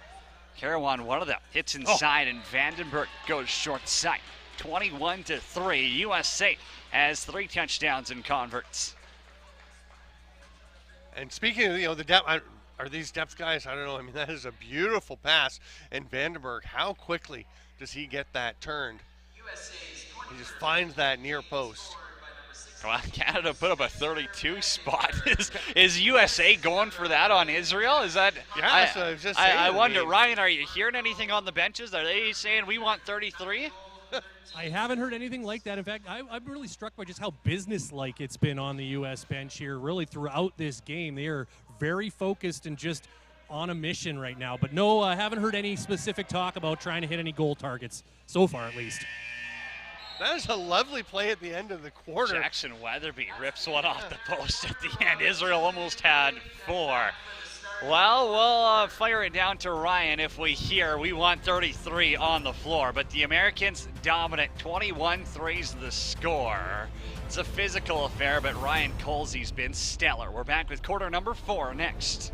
Carawan, one of them, hits inside, and Vandenberg goes short side. 21-3. USA has 3 touchdowns and converts. And speaking of, the depth, are these depth guys? I don't know. I mean, that is a beautiful pass. And Vandenberg, how quickly does he get that turned? He just finds that near post. Well, Canada put up a 32 spot. Is USA going for that on Israel? Is that? Yeah, so I was just saying. I wonder, Ryan, are you hearing anything on the benches? Are they saying we want 33? I haven't heard anything like that. In fact, I'm really struck by just how businesslike it's been on the U.S. bench here, really throughout this game. They are very focused and just on a mission right now. But no, I haven't heard any specific talk about trying to hit any goal targets, so far at least. That is a lovely play at the end of the quarter. Jackson Weatherby rips one off the post at the end. Israel almost had 4. Well, we'll fire it down to Ryan if we hear we want 33 on the floor. But the Americans dominant. 21-3's the score. It's a physical affair, but Ryan Colsey's been stellar. We're back with quarter number 4 next.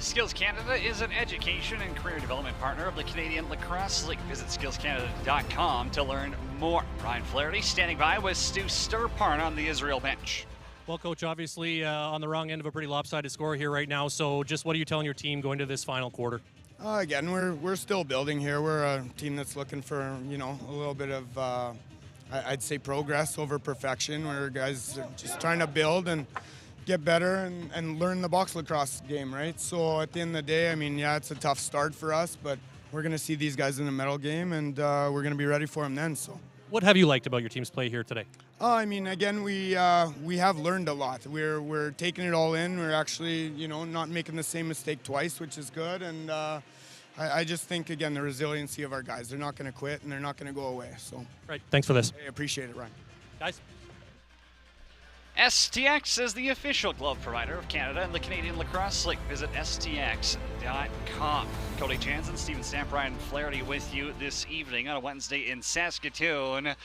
Skills Canada is an education and career development partner of the Canadian Lacrosse League. Visit skillscanada.com to learn more. Ryan Flaherty standing by with Stu Sturparn on the Israel bench. Well, Coach, obviously on the wrong end of a pretty lopsided score here right now. So just what are you telling your team going to this final quarter? Again, we're still building here. We're a team that's looking for, a little bit of, I'd say, progress over perfection. We're guys just trying to build and get better and learn the box lacrosse game, right? So at the end of the day, it's a tough start for us, but we're going to see these guys in the medal game, and we're going to be ready for them then. So, what have you liked about your team's play here today? Again, we have learned a lot. We're taking it all in. We're actually, not making the same mistake twice, which is good. And I just think, again, the resiliency of our guys. They're not going to quit, and they're not going to go away. So, right. Thanks for this. I appreciate it, Ryan. Guys. STX is the official glove provider of Canada and the Canadian Lacrosse League. Visit stx.com. Cody Jansen, Stephen Stamp, Ryan Flaherty with you this evening on a Wednesday in Saskatoon.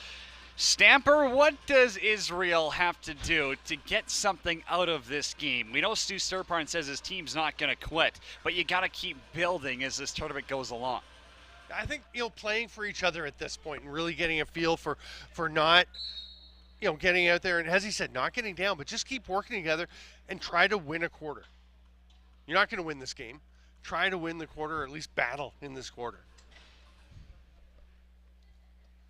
Stamper, what does Israel have to do to get something out of this game? We know Stu Sturparn says his team's not going to quit, but you got to keep building as this tournament goes along. I think, playing for each other at this point and really getting a feel for not getting out there, and as he said, not getting down, but just keep working together and try to win a quarter. You're not going to win this game. Try to win the quarter, or at least battle in this quarter.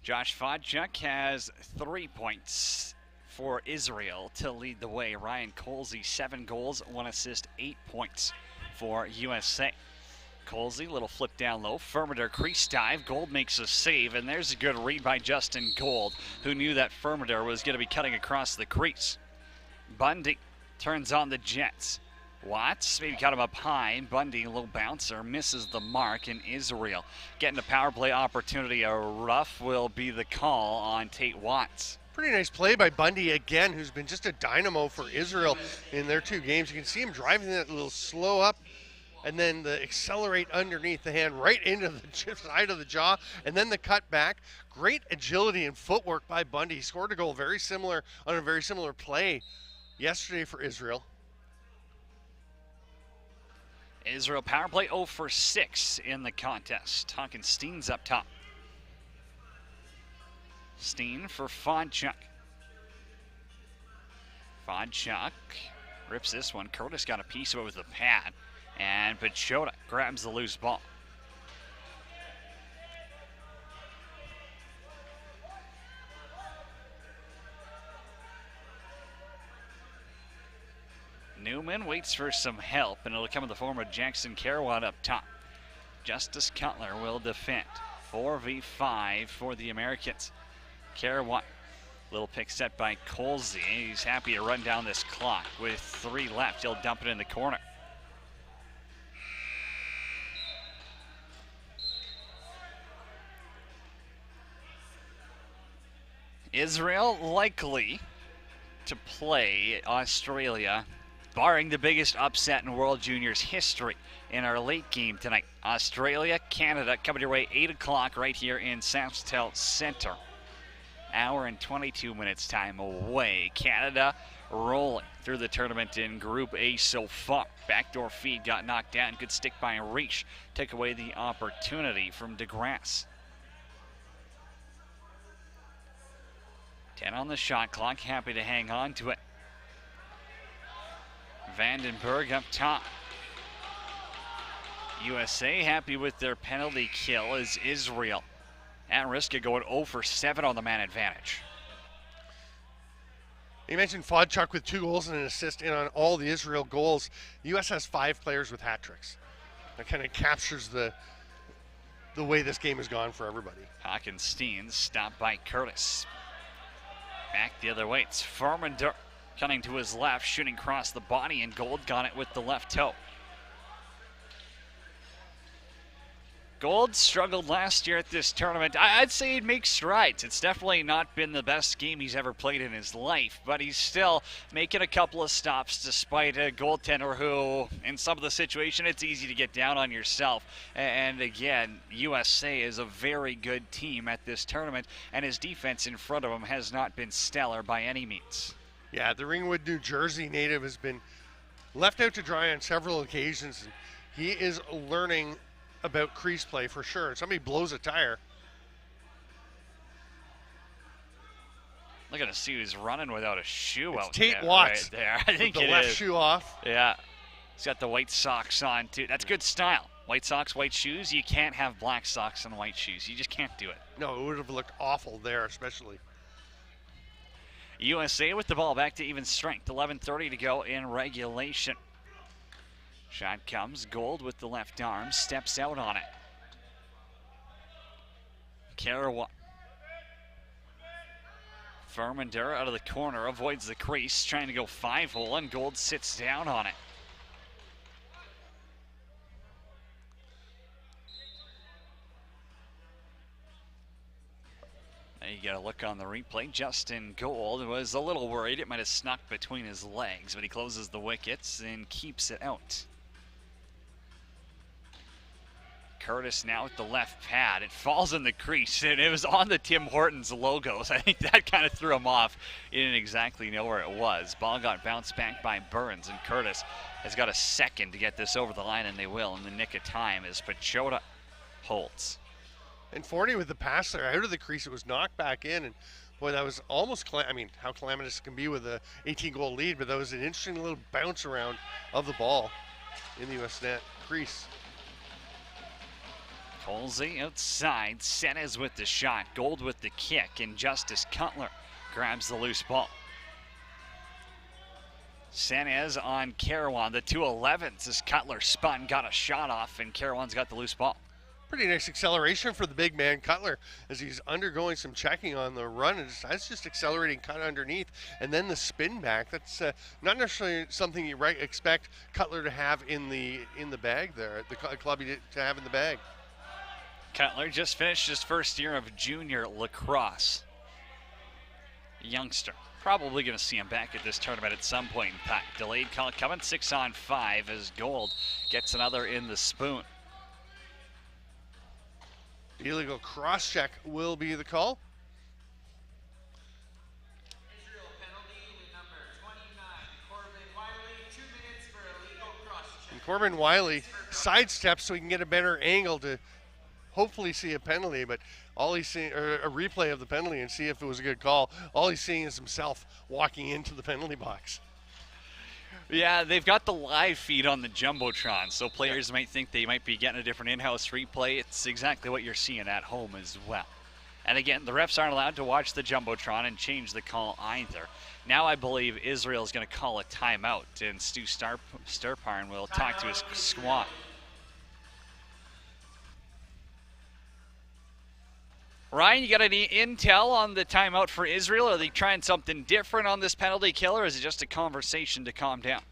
Josh Fodchuk has 3 points for Israel to lead the way. Ryan Colsey, 7 goals, 1 assist, 8 points for USA. Colsey, little flip down low, Firmiter crease dive, Gold makes a save, and there's a good read by Justin Gold, who knew that Firmiter was going to be cutting across the crease. Bundy turns on the Jets. Watts maybe got him up high. Bundy, a little bouncer, misses the mark, and Israel getting a power play opportunity. A rough will be the call on Tate Watts. Pretty nice play by Bundy again, who's been just a dynamo for Israel in their 2 games. You can see him driving that little slow up, and then the accelerate underneath the hand right into the side of the jaw, and then the cut back. Great agility and footwork by Bundy. He scored a goal very similar on a very similar play yesterday for Israel. Israel power play 0 for 6 in the contest. Steen's up top. Steen for Fodchuk. Fodchuk rips this one. Curtis got a piece of it with the pad. And Pachota grabs the loose ball. Newman waits for some help, and it'll come in the form of Jackson Carawat up top. Justice Cutler will defend. 4v5 for the Americans. Carawat, little pick set by Colsey. He's happy to run down this clock. With 3 left, he'll dump it in the corner. Israel likely to play Australia, barring the biggest upset in World Juniors history, in our late game tonight. Australia, Canada, coming your way 8 o'clock right here in SaskTel Center. Hour and 22 minutes time away. Canada rolling through the tournament in Group A so far. Backdoor feed got knocked down. Good stick by Reich. Took away the opportunity from DeGrasse. 10 on the shot clock, happy to hang on to it. Vandenberg up top. USA happy with their penalty kill as Israel at risk of going 0 for 7 on the man advantage. You mentioned Fodchuk with 2 goals and an assist in on all the Israel goals. The U.S. has 5 players with hat tricks. That kind of captures the way this game has gone for everybody. Hawkinstein stopped by Curtis. Back the other way, it's Farmander cutting to his left, shooting across the body, and Gold got it with the left toe. Gold struggled last year at this tournament. I'd say he'd make strides. It's definitely not been the best game he's ever played in his life, but he's still making a couple of stops despite a goaltender who, in some of the situation, it's easy to get down on yourself. And again, USA is a very good team at this tournament, and his defense in front of him has not been stellar by any means. Yeah, the Ringwood, New Jersey native has been left out to dry on several occasions. he is learning about crease play for sure. Somebody blows a tire. Look at us see who's running without a shoe It's out Tate there. Watts Right there. I think with the it left is. shoe off. Yeah. He's got the white socks on, too. That's good style. White socks, white shoes. You can't have black socks and white shoes. You just can't do it. No, it would have looked awful there, especially. USA with the ball back to even strength. 11:30 to go in regulation. Shot comes. Gold with the left arm. Steps out on it. Carawa. Vermander out of the corner. Avoids the crease. Trying to go 5-hole, and Gold sits down on it. Now you got to look on the replay. Justin Gold was a little worried it might have snuck between his legs, but he closes the wickets and keeps it out. Curtis now with the left pad. It falls in the crease, and it was on the Tim Hortons logo, so I think that kind of threw him off. He didn't exactly know where it was. Ball got bounced back by Burns, and Curtis has got a second to get this over the line, and they will in the nick of time as Pachota holds. And 40 with the pass there out of the crease, it was knocked back in, and boy, that was almost, I mean, how calamitous it can be with a 18-goal lead, but that was an interesting little bounce around of the ball in the U.S. net crease. Colsey outside, Senes with the shot, Gold with the kick, and Justice Cutler grabs the loose ball. Senes on Carawan, the 2-11s as Cutler spun, got a shot off, and Carawan's got the loose ball. Pretty nice acceleration for the big man Cutler as he's undergoing some checking on the run, and that's just accelerating kind of underneath, and then the spin back. That's not necessarily something you expect Cutler to have in the bag there, the club to have in the bag. Cutler just finished his first year of junior lacrosse. Youngster. Probably going to see him back at this tournament at some point in time. Delayed call coming, 6-on-5 as Gold gets another in the spoon. Illegal cross check will be the call. Israel penalty to number 29, Corbin Wiley, 2 minutes for illegal cross check. And Corbin Wiley sidesteps so he can get a better angle to hopefully see a penalty, but all he's seeing, or a replay of the penalty and see if it was a good call, all he's seeing is himself walking into the penalty box. Yeah, they've got the live feed on the Jumbotron, so players might think they might be getting a different in-house replay. It's exactly what you're seeing at home as well. And again, the refs aren't allowed to watch the Jumbotron and change the call either. Now I believe Israel's going to call a timeout, and Stu Sturparn will talk to his squad. Ryan, you got any intel on the timeout for Israel? Are they trying something different on this penalty kill, or is it just a conversation to calm down?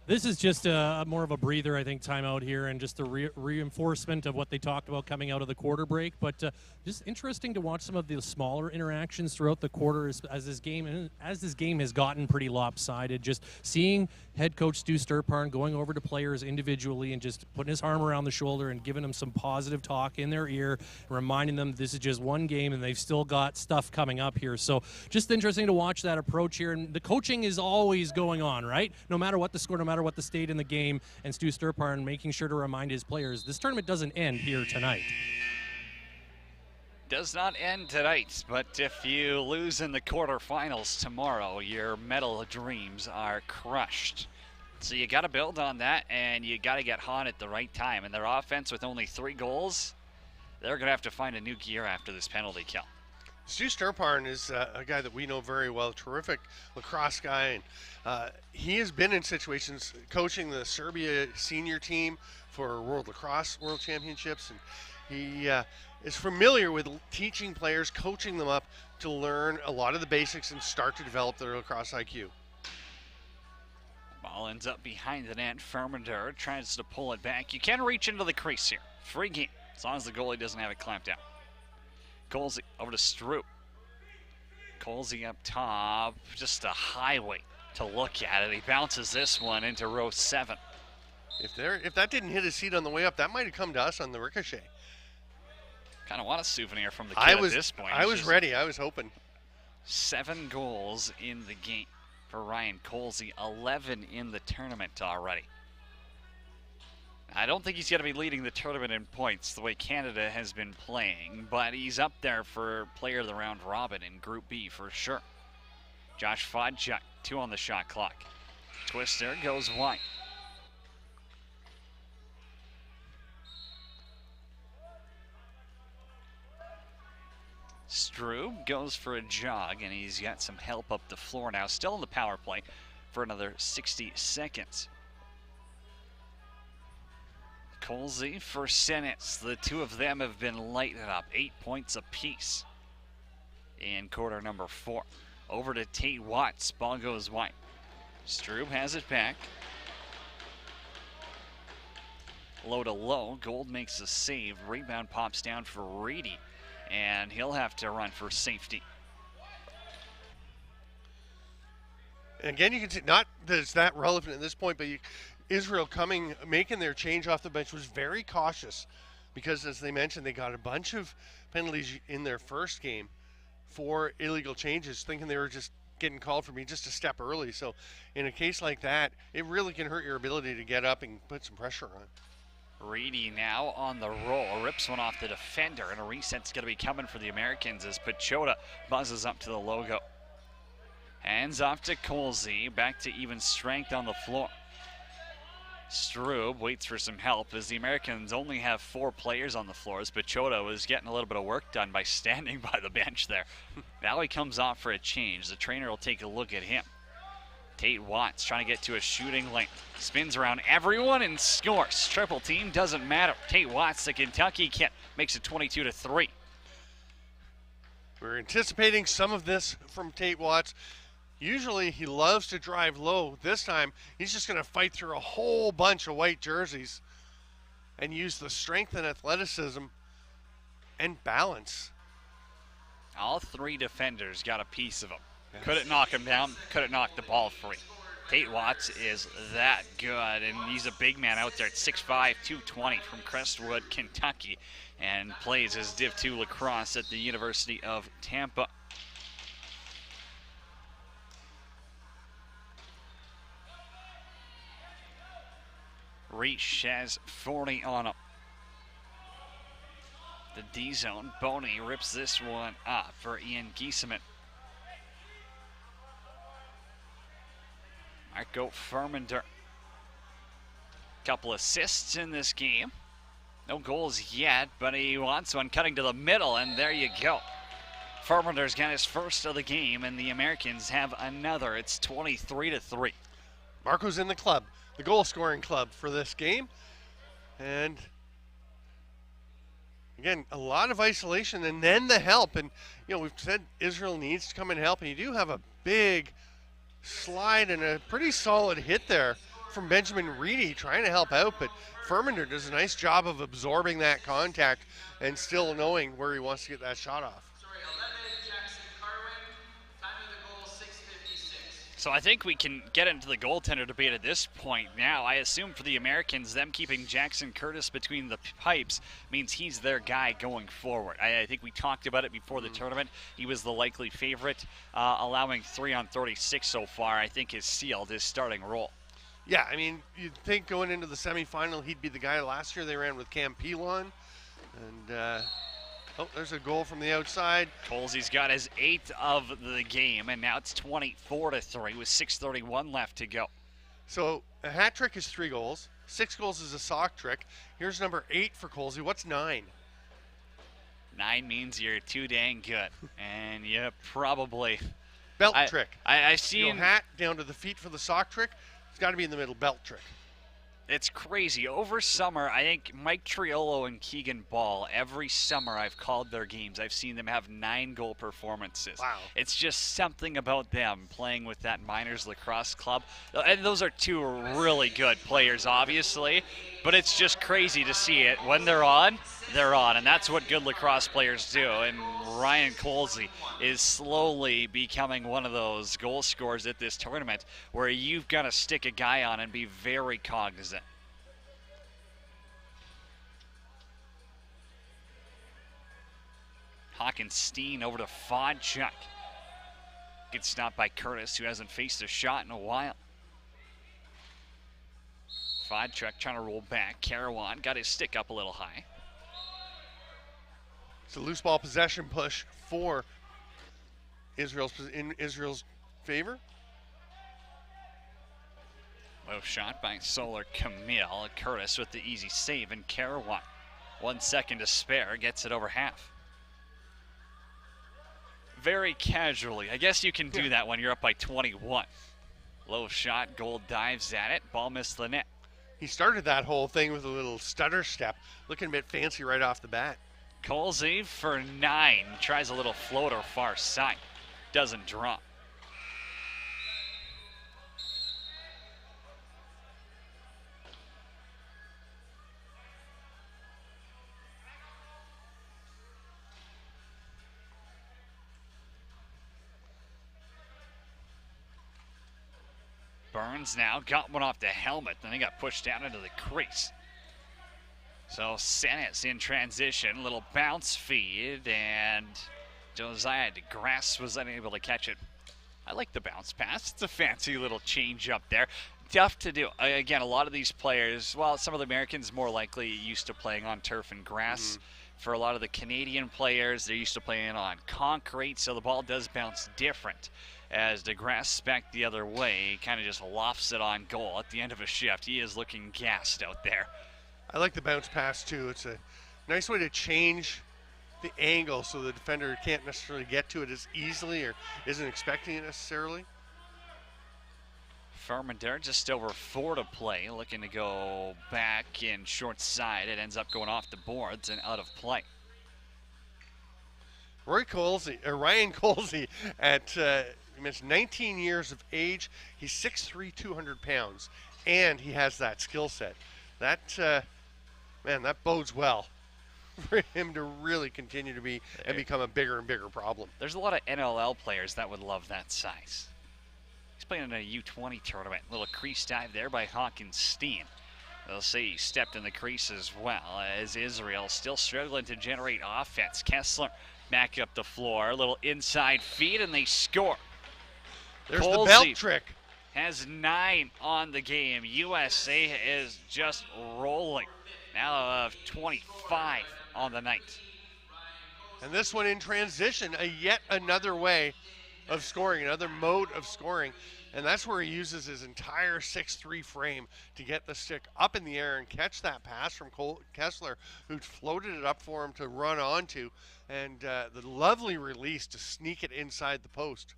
This is just more of a breather, I think, timeout here, and just a reinforcement of what they talked about coming out of the quarter break. But just interesting to watch some of the smaller interactions throughout the quarter as this game has gotten pretty lopsided. Just seeing head coach Stu Sturparn going over to players individually and just putting his arm around the shoulder and giving them some positive talk in their ear, reminding them this is just one game and they've still got stuff coming up here. So just interesting to watch that approach here. And the coaching is always going on, right? No matter what the score, no matter what the state in the game, and Stu Sturparn making sure to remind his players this tournament doesn't end here tonight. Does not end tonight, but if you lose in the quarterfinals tomorrow, your medal dreams are crushed. So you got to build on that, and you got to get hot at the right time. And their offense with only 3 goals, they're going to have to find a new gear after this penalty kill. Stu Sturparn is a guy that we know very well, terrific lacrosse guy, and he has been in situations coaching the Serbia senior team for World Lacrosse World Championships, and he is familiar with teaching players, coaching them up to learn a lot of the basics and start to develop their lacrosse IQ. Ball ends up behind the net. Fermander tries to pull it back. You can reach into the crease here. Free game, as long as the goalie doesn't have it clamped down. Colsey over to Stroop. Colsey up top, just a highway to look at it. He bounces this one into row 7. If that didn't hit his seat on the way up, that might have come to us on the ricochet. Kind of want a souvenir from the kid at this point. I was ready. I was hoping. 7 goals in the game for Ryan Colsey, 11 in the tournament already. I don't think he's going to be leading the tournament in points the way Canada has been playing, but he's up there for player of the round robin in Group B for sure. Josh Fodchuk, 2 on the shot clock. Twister goes wide. Strube goes for a jog, and he's got some help up the floor now. Still in the power play for another 60 seconds. Colsey for Senes. The two of them have been lighting up. 8 points apiece in quarter number 4. Over to Tate Watts. Ball goes wide. Strube has it back. Low to low. Gold makes a save. Rebound pops down for Reedy, and he'll have to run for safety. Again, you can see, not that it's that relevant at this point, but Israel making their change off the bench was very cautious because, as they mentioned, they got a bunch of penalties in their first game for illegal changes, thinking they were just getting called for being just a step early. So in a case like that, it really can hurt your ability to get up and put some pressure on. Reedy now on the roll, rips one off the defender, and a reset's going to be coming for the Americans as Pachota buzzes up to the logo. Hands off to Colsey, back to even strength on the floor. Strube waits for some help as the Americans only have 4 players on the floor, as Pachota was getting a little bit of work done by standing by the bench there. Now he comes off for a change. The trainer will take a look at him. Tate Watts trying to get to a shooting lane. Spins around everyone and scores. Triple team, doesn't matter. Tate Watts, the Kentucky kid, makes it 22-3. We're anticipating some of this from Tate Watts. Usually he loves to drive low. This time he's just going to fight through a whole bunch of white jerseys and use the strength and athleticism and balance. All 3 defenders got a piece of him. Yes. Couldn't knock him down, couldn't knock the ball free. Tate Watts is that good, and he's a big man out there at 6'5", 220 from Crestwood, Kentucky, and plays his Div 2 lacrosse at the University of Tampa. Reach has 40 on him. The D-zone, Boney rips this one up for Ian Giesemann. Marco Fermander. Couple assists in this game. No goals yet, but he wants one cutting to the middle, and there you go. Fermander's got his first of the game, and the Americans have another. It's 23-3. Marco's in the club, the goal-scoring club for this game. And again, a lot of isolation and then the help. And, you know, we've said Israel needs to come and help. And you do have a big slide and a pretty solid hit there from Benjamin Reedy trying to help out. But Fermander does a nice job of absorbing that contact and still knowing where he wants to get that shot off. So I think we can get into the goaltender debate at this point now. I assume for the Americans, them keeping Jackson Curtis between the pipes means he's their guy going forward. I think we talked about it before the tournament. He was the likely favorite, allowing 3 on 36 so far. I think is sealed his starting role. Yeah, I mean, you'd think going into the semifinal, he'd be the guy. Last year they ran with Cam Pilon. And oh, there's a goal from the outside. Colsey's got his 8th of the game, and now it's 24-3 with 6:31 left to go. So a hat trick is 3 goals. 6 goals is a sock trick. Here's number 8 for Colsey. What's 9? 9 means you're too dang good, and you probably belt trick. I've seen, you know, hat down to the feet for the sock trick. It's got to be in the middle, belt trick. It's crazy. Over summer, I think Mike Triolo and Keegan Ball, every summer I've called their games, I've seen them have 9-goal performances. Wow. It's just something about them playing with that minors lacrosse club. And those are 2 really good players, obviously, but it's just crazy to see it. When they're on, they're on, and that's what good lacrosse players do. And Ryan Colsey is slowly becoming one of those goal scorers at this tournament where you've got to stick a guy on and be very cognizant. Hawkinstein over to Fodchuk. Gets stopped by Curtis, who hasn't faced a shot in a while. Vodchuk trying to roll back. Carawan got his stick up a little high. It's a loose ball possession push for in Israel's favor. Low shot by Solar Camille. Curtis with the easy save, and Carawan, 1 second to spare, gets it over half. Very casually. I guess you can do that when you're up by 21. Low shot, Gold dives at it. Ball missed the net. He started that whole thing with a little stutter step, looking a bit fancy right off the bat. Colsey for 9. Tries a little floater far side. Doesn't drop. Burns now got one off the helmet, then he got pushed down into the crease. So Senes in transition, little bounce feed, and Josiah DeGrasse was unable to catch it. I like the bounce pass. It's a fancy little change up there. Tough to do. Again, a lot of these players, well, some of the Americans more likely used to playing on turf and grass. For a lot of the Canadian players, they're used to playing on concrete, so the ball does bounce different. As DeGrasse spec the other way, he kind of just lofts it on goal at the end of a shift. He is looking gassed out there. I like the bounce pass too. It's a nice way to change the angle so the defender can't necessarily get to it as easily or isn't expecting it necessarily. Fermander just over 4 to play, looking to go back in short side. It ends up going off the boards and out of play. Ryan Colsey at he mentioned 19 years of age. He's 6'3", 200 pounds, and he has that skill set. That man, that bodes well for him to really continue to be and become a bigger and bigger problem. There's a lot of NLL players that would love that size. He's playing in a U20 tournament. Little crease dive there by Hawkins Steen. They'll say he stepped in the crease as well, as Israel still struggling to generate offense. Kessler back up the floor, a little inside feed, and they score. There's Colsey the belt trick. Has 9 on the game. USA is just rolling. Now of 25 on the night. And this one in transition, yet another way of scoring, another mode of scoring. And that's where he uses his entire 6'3" frame to get the stick up in the air and catch that pass from Kessler, who floated it up for him to run onto. And the lovely release to sneak it inside the post.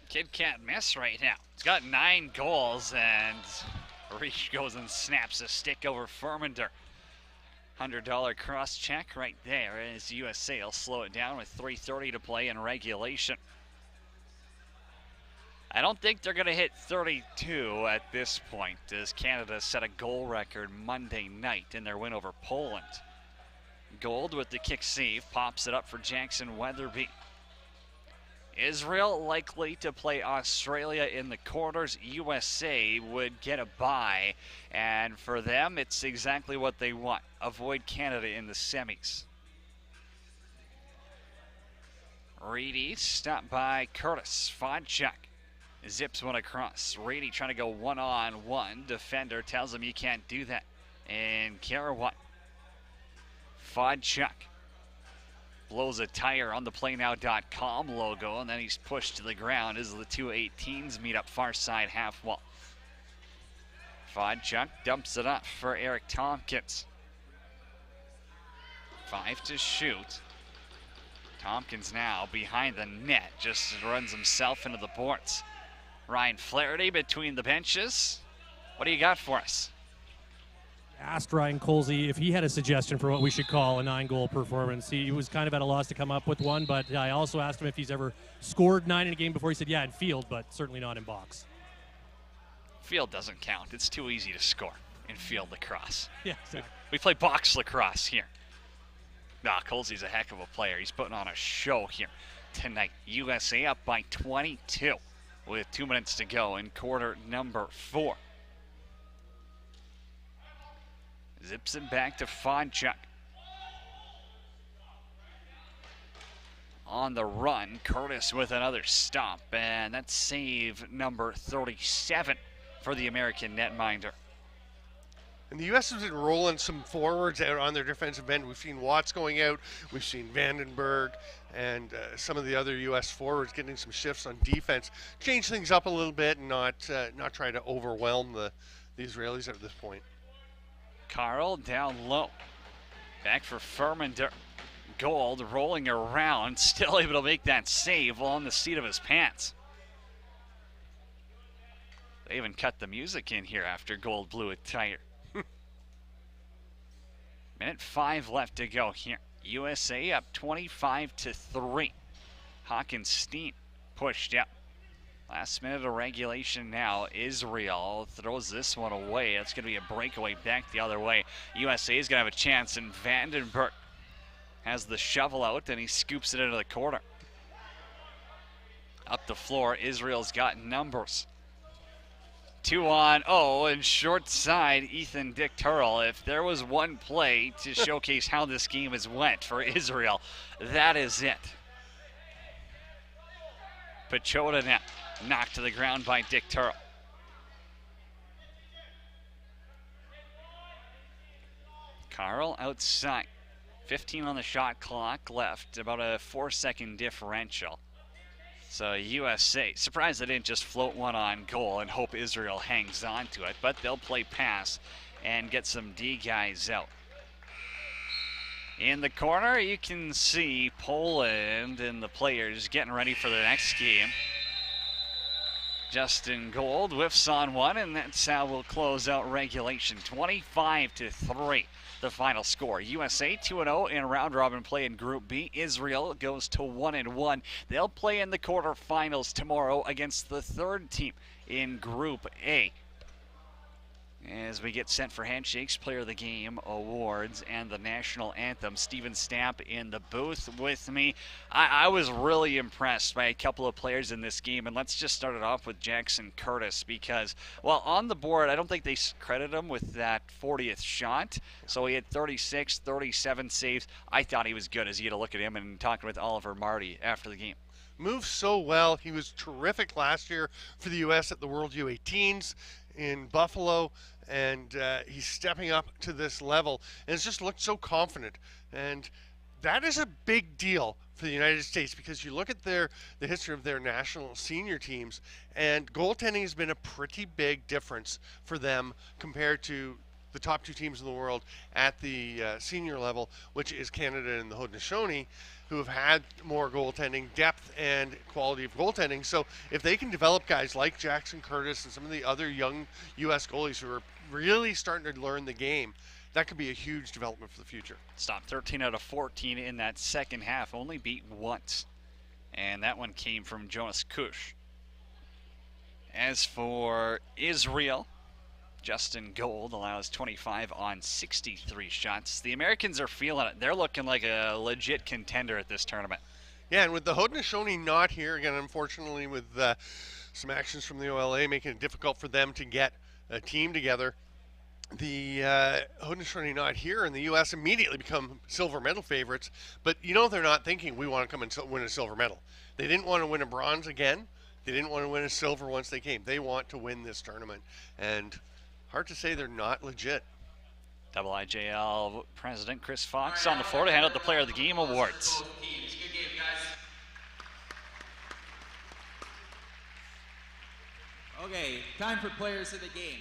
Kid can't miss right now. He's got 9 goals, and Reach goes and snaps a stick over Fermander. $100 cross check right there as USA will slow it down with 3:30 to play in regulation. I don't think they're going to hit 32 at this point, as Canada set a goal record Monday night in their win over Poland. Gold with the kick save, pops it up for Jackson Weatherby. Israel likely to play Australia in the quarters. USA would get a bye, and for them, it's exactly what they want. Avoid Canada in the semis. Reedy stopped by Curtis. Vodchuk zips one across. Reedy trying to go one-on-one. Defender tells him you can't do that. And Carawan. Vodchuk blows a tire on the playnow.com logo, and then he's pushed to the ground as the two 18s meet up far side half wall. Vodchuk dumps it up for Eric Tompkins. 5 to shoot. Tompkins now behind the net, just runs himself into the boards. Ryan Flaherty between the benches. What do you got for us? Asked Ryan Colsey if he had a suggestion for what we should call a 9-goal performance. He was kind of at a loss to come up with one, but I also asked him if he's ever scored 9 in a game before. He said, yeah, in field, but certainly not in box. Field doesn't count. It's too easy to score in field lacrosse. Yeah, exactly. We play box lacrosse here. Nah, Colsey's a heck of a player. He's putting on a show here tonight. USA up by 22 with 2 minutes to go in quarter number 4. Zips it back to Vodchuk. on the run. Curtis with another stop, and that's save number 37 for the American netminder. And the U.S. has been rolling some forwards out on their defensive end. We've seen Watts going out. We've seen Vandenberg and some of the other U.S. forwards getting some shifts on defense. Change things up a little bit and not try to overwhelm the Israelis at this point. Carl down low. Back for Furmander. Gold rolling around, still able to make that save on the seat of his pants. They even cut the music in here after Gold blew it tighter. Minute 5 left to go here. USA up 25-3. Hawkinstein pushed up. Last minute of regulation now. Israel throws this one away. It's going to be a breakaway back the other way. USA is going to have a chance, and Vandenberg has the shovel out, and he scoops it into the corner. Up the floor, Israel's got numbers. 2 on 0, and short side, Ethan Dick-Turl. If there was one play to showcase how this game has went for Israel, that is it. Pachota now knocked to the ground by Dick-Turl. Carl outside. 15 on the shot clock left, about a 4-second differential. So USA, surprised they didn't just float one on goal and hope Israel hangs on to it, but they'll play pass and get some D guys out. In the corner, you can see Poland and the players getting ready for the next game. Justin Gold whiffs on one, and that's how we'll close out regulation. 25-3, the final score. USA 2-0 in round robin play in Group B. Israel goes to 1-1. They'll play in the quarterfinals tomorrow against the third team in Group A. As we get sent for handshakes, player of the game, awards, and the national anthem. Steven Stamp in the booth with me. I was really impressed by a couple of players in this game, and let's just start it off with Jackson Curtis because, well, on the board, I don't think they credit him with that 40th shot. So he had 36, 37 saves. I thought he was good as you had a look at him and talking with Oliver Marty after the game. Moves so well. He was terrific last year for the U.S. at the World U18s in Buffalo, and he's stepping up to this level and has just looked so confident, and that is a big deal for the United States because you look at the history of their national senior teams, and goaltending has been a pretty big difference for them compared to the top 2 teams in the world at the senior level, which is Canada and the Haudenosaunee, who have had more goaltending depth and quality of goaltending. So if they can develop guys like Jackson Curtis and some of the other young U.S. goalies who are really starting to learn the game, that could be a huge development for the future. Stopped 13 out of 14 in that second half, only beat once. And that one came from Jonas Kush. As for Israel, Justin Gold allows 25 on 63 shots. The Americans are feeling it. They're looking like a legit contender at this tournament. Yeah, and with the Haudenosaunee not here, again, unfortunately, with some actions from the OLA making it difficult for them to get a team together, the Haudenosaunee not here, and the U.S. immediately become silver medal favorites. But, you know, they're not thinking we want to come and win a silver medal. They didn't want to win a bronze again. They didn't want to win a silver once they came. They want to win this tournament. And hard to say they're not legit. IIJL President Chris Fox on the floor to hand out the Player of the Game awards. Okay, time for Players of the Game.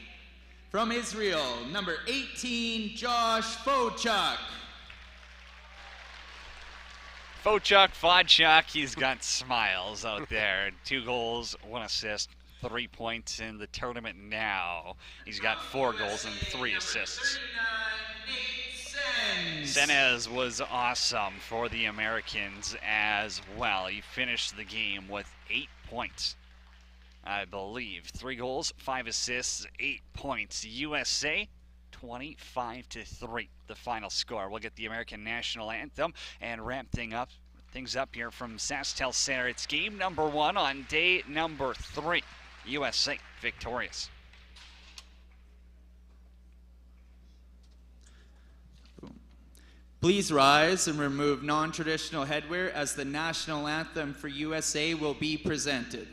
From Israel, number 18, Josh Fochuk. Fochuk, he's got smiles out there. 2 goals, 1 assist, 3 points in the tournament now. He's got 4 goals and 3 assists. Senez was awesome for the Americans as well. He finished the game with 8 points, I believe. 3 goals, 5 assists, 8 points. USA 25-3, the final score. We'll get the American national anthem and ramp things up here from SaskTel Center. It's game number 1 on day number 3. USA victorious. Please rise and remove non-traditional headwear as the national anthem for USA will be presented.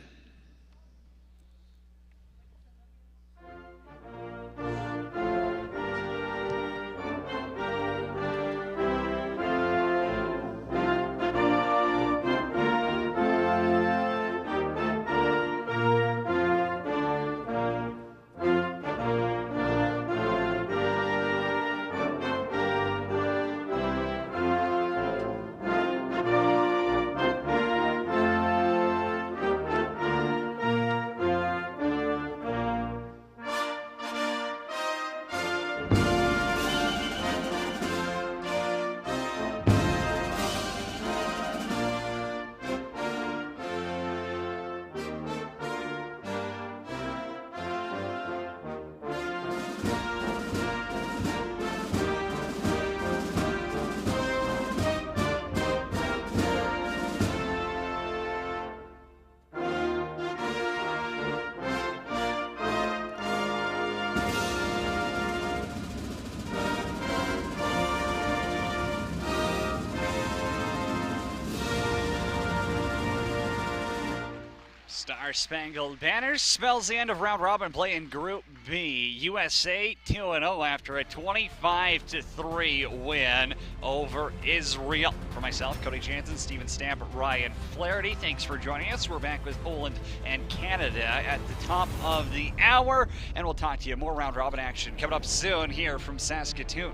Star-Spangled Banners spells the end of round robin play in Group B. USA 2-0 after a 25-3 win over Israel. For myself, Cody Jansen, Steven Stamp, Ryan Flaherty, thanks for joining us. We're back with Poland and Canada at the top of the hour, and we'll talk to you more round robin action coming up soon here from Saskatoon.